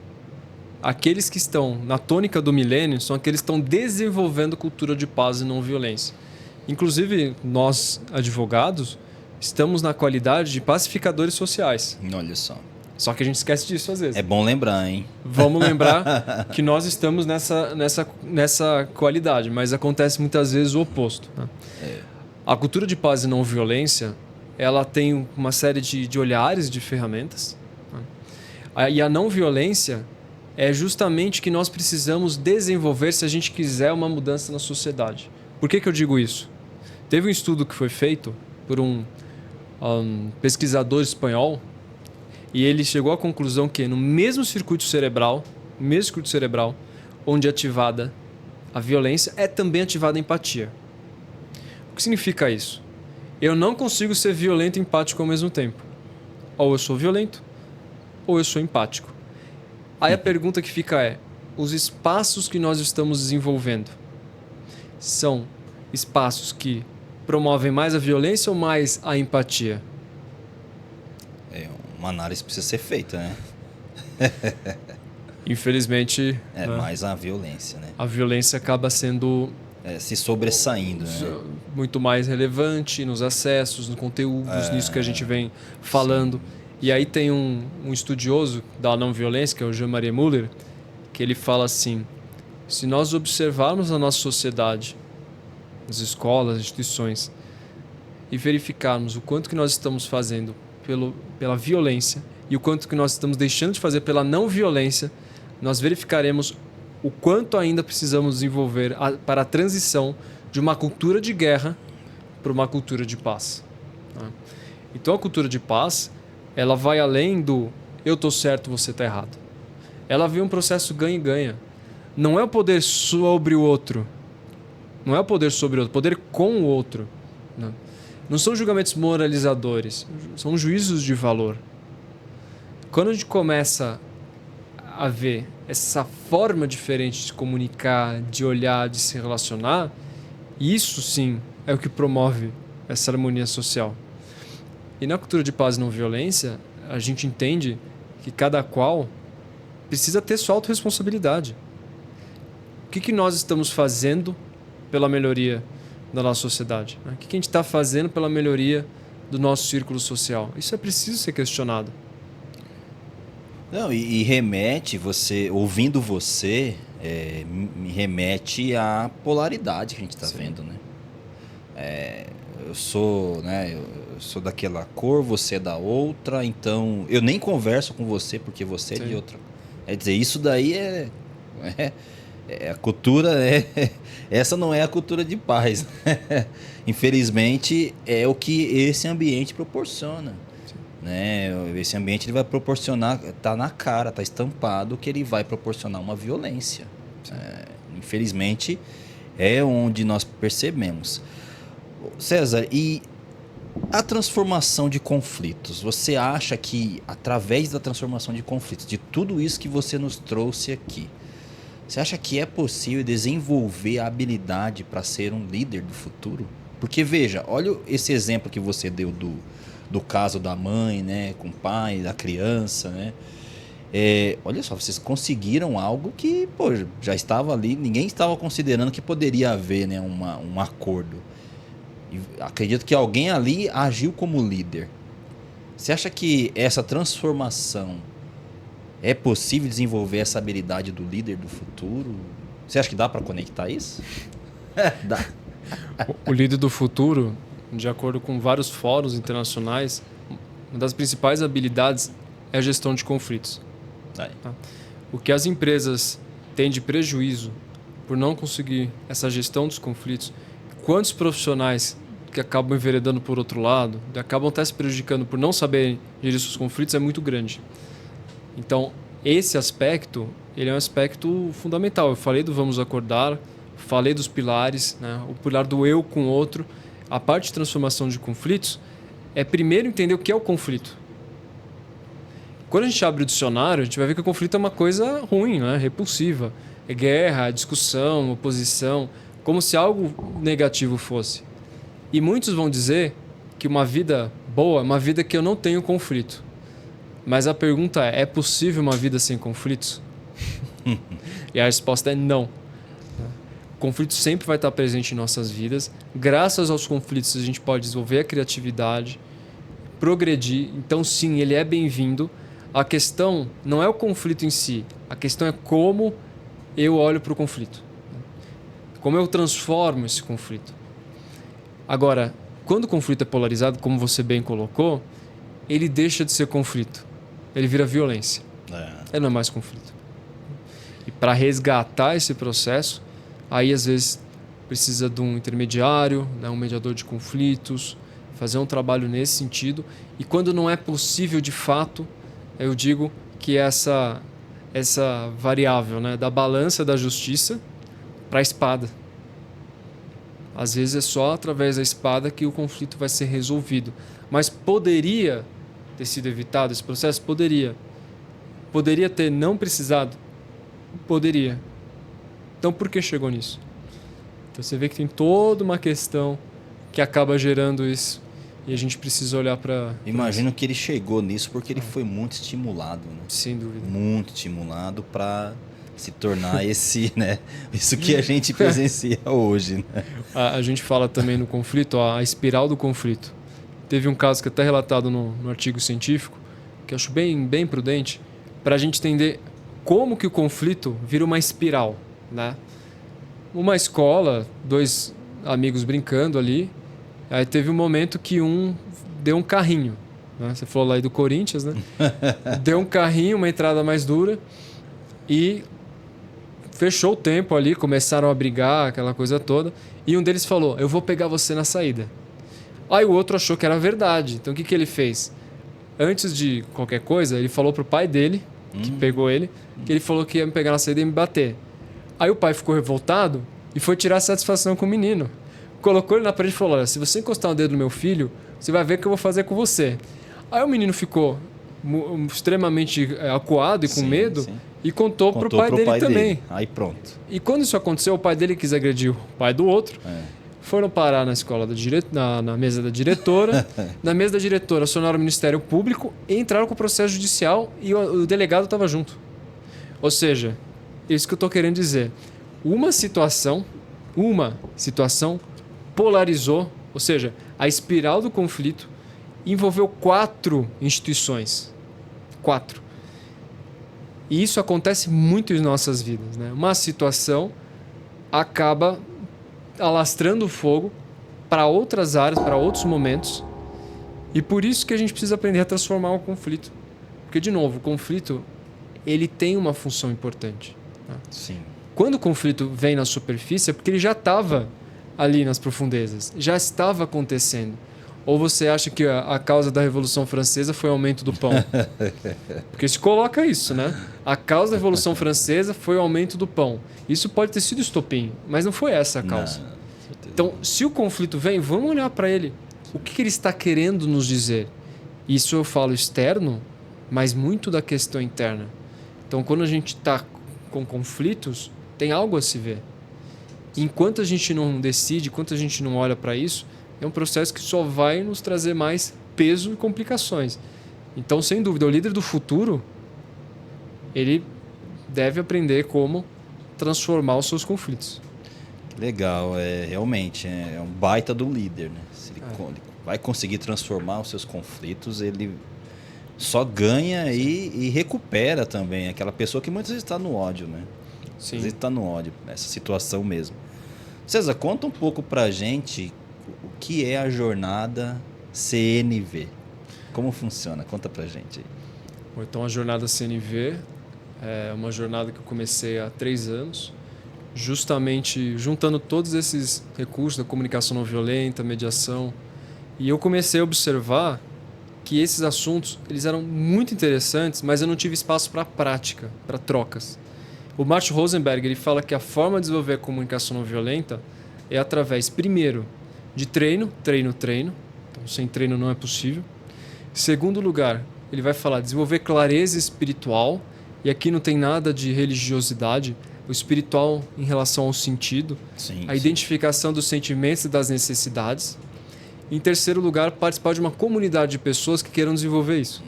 aqueles que estão na tônica do milênio são aqueles que estão desenvolvendo cultura de paz e não violência. Inclusive, nós, advogados, estamos na qualidade de pacificadores sociais.
Olha só.
Só que a gente esquece disso às vezes.
É bom lembrar, hein?
Vamos lembrar que nós estamos nessa qualidade, mas acontece muitas vezes o oposto. Né? A cultura de paz e não violência, ela tem uma série de olhares, de ferramentas. Né? E a não violência é justamente que nós precisamos desenvolver se a gente quiser uma mudança na sociedade. Por que eu digo isso? Teve um estudo que foi feito por um pesquisador espanhol e ele chegou à conclusão que no mesmo circuito cerebral, onde é ativada a violência, é também ativada a empatia. O que significa isso? Eu não consigo ser violento e empático ao mesmo tempo. Ou eu sou violento, ou eu sou empático. Aí a pergunta que fica é, os espaços que nós estamos desenvolvendo são espaços que promovem mais a violência ou mais a empatia?
Uma análise precisa ser feita, né?
Infelizmente...
Mais a violência, né?
A violência acaba sendo
se sobressaindo, né?
Muito mais relevante nos acessos, nos conteúdos, nisso que a gente vem falando.
Sim.
E aí tem um estudioso da não violência, que é o Jean-Marie Muller, que ele fala assim: se nós observarmos a nossa sociedade, as escolas, as instituições, e verificarmos o quanto que nós estamos fazendo pela violência e o quanto que nós estamos deixando de fazer pela não violência, nós verificaremos o quanto ainda precisamos desenvolver para a transição de uma cultura de guerra para uma cultura de paz. Então a cultura de paz, ela vai além do eu estou certo, você está errado. Ela vem um processo ganha-ganha. Não é o poder sobre o outro. Não é o poder sobre o outro, poder com o outro. Não são julgamentos moralizadores, são juízos de valor. Quando a gente começa a ver essa forma diferente de se comunicar, de olhar, de se relacionar, isso sim é o que promove essa harmonia social. E na cultura de paz e não violência, a gente entende que cada qual precisa ter sua autorresponsabilidade. O que nós estamos fazendo pela melhoria da nossa sociedade? O que a gente está fazendo pela melhoria do nosso círculo social? Isso é preciso ser questionado.
Não, e remete, ouvindo você, me remete à polaridade que a gente está vendo, né? Eu sou daquela cor, você é da outra, então eu nem converso com você porque você é de outra. Quer dizer, isso daí a cultura essa não é a cultura de paz. Infelizmente é o que esse ambiente proporciona, né? Esse ambiente ele vai proporcionar, tá na cara, tá estampado que ele vai proporcionar uma violência. Infelizmente é onde nós percebemos. César, e a transformação de conflitos, você acha que através da transformação de conflitos, de tudo isso que você nos trouxe aqui, você acha que é possível desenvolver a habilidade para ser um líder do futuro? Porque veja, olha esse exemplo que você deu do caso da mãe, né, com o pai, da criança, né? Olha só, vocês conseguiram algo que já estava ali, ninguém estava considerando que poderia haver, né, um acordo. E acredito que alguém ali agiu como líder. Você acha que essa transformação é possível desenvolver essa habilidade do líder do futuro? Você acha que dá para conectar isso? Dá.
O líder do futuro, de acordo com vários fóruns internacionais, uma das principais habilidades é a gestão de conflitos. Tá? O que as empresas têm de prejuízo por não conseguir essa gestão dos conflitos, quantos profissionais que acabam enveredando por outro lado, acabam até se prejudicando por não saberem gerir seus conflitos, é muito grande. Então, esse aspecto, ele é um aspecto fundamental. Eu falei do vamos acordar, falei dos pilares, né? O pilar do eu com o outro. A parte de transformação de conflitos é primeiro entender o que é o conflito. Quando a gente abre o dicionário, a gente vai ver que o conflito é uma coisa ruim, né? Repulsiva. É guerra, discussão, oposição, como se algo negativo fosse. E muitos vão dizer que uma vida boa é uma vida que eu não tenho conflito. Mas a pergunta é possível uma vida sem conflitos? E a resposta é não. O conflito sempre vai estar presente em nossas vidas. Graças aos conflitos a gente pode desenvolver a criatividade, progredir. Então sim, ele é bem-vindo. A questão não é o conflito em si. A questão é como eu olho para o conflito. Como eu transformo esse conflito. Agora, quando o conflito é polarizado, como você bem colocou, ele deixa de ser conflito. Ele vira violência. Ele não é mais conflito. E para resgatar esse processo, aí às vezes precisa de um intermediário, né, um mediador de conflitos, fazer um trabalho nesse sentido. E quando não é possível de fato, eu digo que essa variável, né, da balança da justiça para a espada. Às vezes é só através da espada que o conflito vai ser resolvido. Mas poderia ter sido evitado esse processo? Poderia. Poderia ter não precisado? Poderia. Então por que chegou nisso? Então você vê que tem toda uma questão que acaba gerando isso. E a gente precisa olhar para...
Imagino que ele chegou nisso porque ele foi muito estimulado, né?
Sem dúvida.
Muito estimulado para se tornar esse, né? Isso que a gente presencia hoje, né?
A gente fala também no conflito, a espiral do conflito. Teve um caso que é até relatado no artigo científico, que eu acho bem prudente, para a gente entender como que o conflito vira uma espiral, né? Uma escola, 2 amigos brincando ali, aí teve um momento que um deu um carrinho, né? Você falou lá aí do Corinthians, né? Deu um carrinho, uma entrada mais dura e fechou o tempo ali, começaram a brigar, aquela coisa toda, e um deles falou, eu vou pegar você na saída. Aí o outro achou que era verdade, então o que ele fez? Antes de qualquer coisa, ele falou pro pai dele, que pegou ele, que ele falou que ia me pegar na saída e me bater. Aí o pai ficou revoltado e foi tirar satisfação com o menino. Colocou ele na parede e falou, olha, se você encostar o dedo no meu filho, você vai ver o que eu vou fazer com você. Aí o menino ficou extremamente acuado e com medo e contou pro pai dele também.
Aí pronto.
E quando isso aconteceu, o pai dele quis agredir o pai do outro. Foram parar na escola na mesa da diretora. Na mesa da diretora, acionaram o Ministério Público e entraram com o processo judicial e o delegado estava junto. Ou seja, isso que eu estou querendo dizer. Uma situação polarizou, ou seja, a espiral do conflito envolveu 4 instituições. 4. E isso acontece muito em nossas vidas, né? Uma situação acaba alastrando o fogo para outras áreas, para outros momentos. E por isso que a gente precisa aprender a transformar o conflito. Porque, de novo, o conflito ele tem uma função importante. Né?
Sim.
Quando o conflito vem na superfície é porque ele já estava ali nas profundezas, já estava acontecendo. Ou você acha que a causa da Revolução Francesa foi o aumento do pão? Porque se coloca isso, né? A causa da Revolução Francesa foi o aumento do pão. Isso pode ter sido estopim, mas não foi essa a causa.
Não.
Então, se o conflito vem, vamos olhar para ele. O que ele está querendo nos dizer? Isso eu falo externo, mas muito da questão interna. Então, quando a gente está com conflitos, tem algo a se ver. Enquanto a gente não decide, enquanto a gente não olha para isso, é um processo que só vai nos trazer mais peso e complicações. Então, sem dúvida, o líder do futuro, ele deve aprender como transformar os seus conflitos.
Legal, realmente é um baita do líder, né? Se ele vai conseguir transformar os seus conflitos, ele só ganha e recupera também aquela pessoa que muitas vezes está no ódio, né?
Sim.
Às vezes está no ódio, nessa situação mesmo. César, conta um pouco pra gente o que é a jornada CNV. Como funciona? Conta pra gente aí.
Então, a jornada CNV é uma jornada que eu comecei há 3 anos, justamente juntando todos esses recursos da comunicação não violenta, mediação. E eu comecei a observar que esses assuntos eles eram muito interessantes, mas eu não tive espaço para prática, para trocas. O Marshall Rosenberg ele fala que a forma de desenvolver a comunicação não violenta é através, primeiro, de treino. Então, sem treino não é possível. Segundo lugar, ele vai falar de desenvolver clareza espiritual. E aqui não tem nada de religiosidade. O espiritual em relação ao sentido. A identificação dos sentimentos e das necessidades. Em terceiro lugar, participar de uma comunidade de pessoas que queiram desenvolver isso.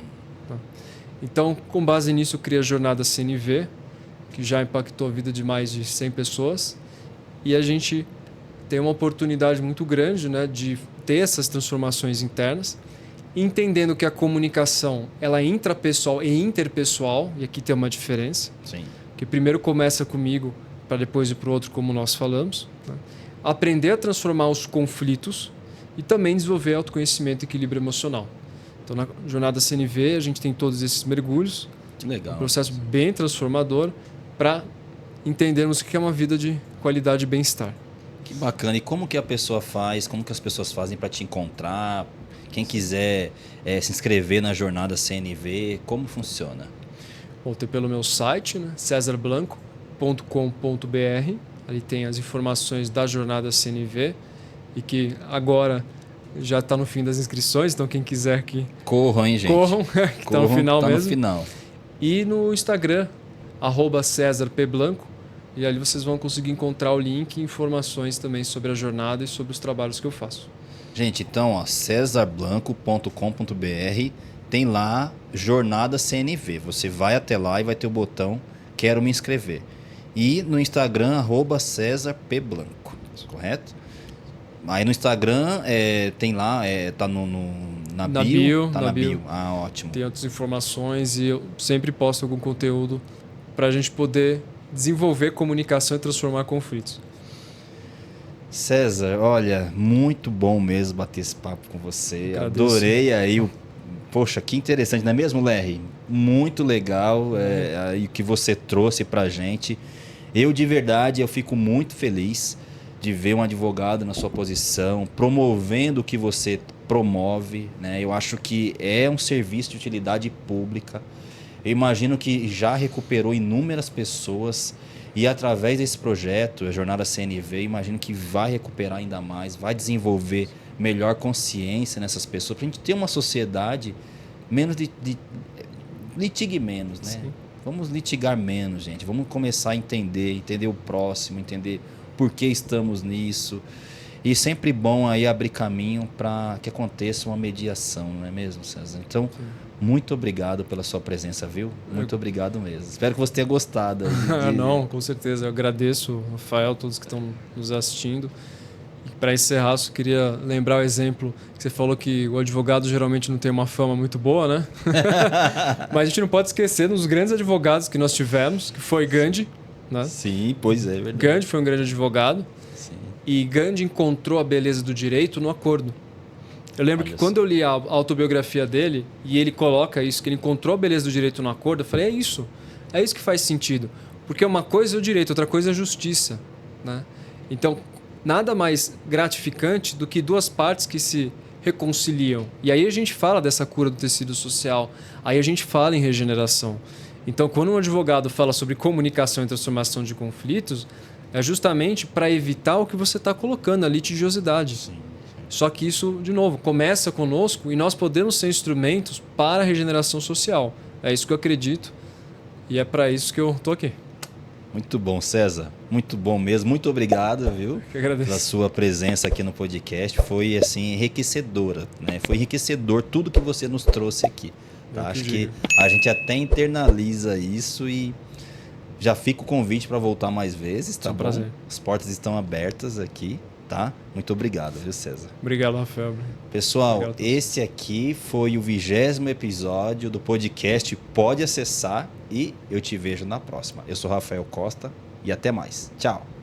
Então, com base nisso, eu criei a jornada CNV, que já impactou a vida de mais de 100 pessoas. E a gente tem uma oportunidade muito grande, né, de ter essas transformações internas, entendendo que a comunicação ela é intrapessoal e interpessoal, e aqui tem uma diferença.
Sim.
Que primeiro começa comigo, para depois ir para o outro, como nós falamos. Né? Aprender a transformar os conflitos e também desenvolver autoconhecimento e equilíbrio emocional. Então, na jornada CNV, a gente tem todos esses mergulhos.
Que legal.
Um processo bem transformador para entendermos o que é uma vida de qualidade e bem-estar.
Que bacana. E como que a pessoa faz, como que as pessoas fazem para te encontrar? Quem quiser se inscrever na jornada CNV, como funciona?
Bom, tem pelo meu site, né, cesarblanco.com.br. Ali tem as informações da jornada CNV e que agora já está no fim das inscrições, então quem quiser que...
Corram, hein, gente?
Corram, que está no final
tá
mesmo.
No final.
E no Instagram, @CesarPBlanco. E ali vocês vão conseguir encontrar o link e informações também sobre a jornada e sobre os trabalhos que eu faço.
Gente, então, cesarblanco.com.br tem lá Jornada CNV. Você vai até lá e vai ter o botão Quero me inscrever. E no Instagram, @CesarPBlanco, correto? Aí no Instagram tem lá, tá na bio? Tá na bio. Ah, ótimo.
Tem outras informações e eu sempre posto algum conteúdo para a gente poder desenvolver comunicação e transformar conflitos.
César, olha, muito bom mesmo bater esse papo com você.
Agradeço.
Adorei aí Poxa, que interessante, não é mesmo, Larry? Muito legal aí o que você trouxe pra gente. Eu, de verdade, eu fico muito feliz de ver um advogado na sua posição, promovendo o que você promove, né? Eu acho que é um serviço de utilidade pública. Eu imagino que já recuperou inúmeras pessoas e através desse projeto, a Jornada CNV, imagino que vai recuperar ainda mais, vai desenvolver melhor consciência nessas pessoas, para a gente ter uma sociedade menos litigue menos, né? Sim. Vamos litigar menos, gente. Vamos começar a entender o próximo, entender por que estamos nisso. E sempre bom aí abrir caminho para que aconteça uma mediação, não é mesmo, César? Então, muito obrigado pela sua presença, viu? Muito obrigado mesmo. Espero que você tenha gostado.
Não, com certeza. Eu agradeço, Rafael, todos que estão nos assistindo. Para encerrar, eu só queria lembrar o exemplo que você falou que o advogado geralmente não tem uma fama muito boa, né? Mas a gente não pode esquecer dos grandes advogados que nós tivemos, que foi Gandhi, né?
Sim, pois é, verdade.
Gandhi foi um grande advogado.
Sim.
E Gandhi encontrou a beleza do direito no acordo. Eu lembro que quando eu li a autobiografia dele, e ele coloca isso, que ele encontrou a beleza do direito no acordo, eu falei, é isso que faz sentido. Porque uma coisa é o direito, outra coisa é a justiça, né? Então, nada mais gratificante do que duas partes que se reconciliam. E aí a gente fala dessa cura do tecido social, aí a gente fala em regeneração. Então, quando um advogado fala sobre comunicação e transformação de conflitos, é justamente para evitar o que você está colocando, a litigiosidade. Sim. Só que isso, de novo, começa conosco e nós podemos ser instrumentos para a regeneração social. É isso que eu acredito e é para isso que eu estou aqui.
Muito bom, César. Muito bom mesmo. Muito obrigado, viu?
Eu agradeço.
Pela sua presença aqui no podcast. Foi, assim, enriquecedora, né? Foi enriquecedor tudo que você nos trouxe aqui. Tá? Acho que a gente até internaliza isso e já fica o convite para voltar mais vezes, tá bom?
Prazer.
As portas estão abertas aqui, tá? Muito obrigado, viu, César?
Obrigado, Rafael.
Pessoal,
obrigado.
Esse aqui foi o 20º episódio do podcast Pode Acessar e eu te vejo na próxima. Eu sou Rafael Costa e até mais. Tchau!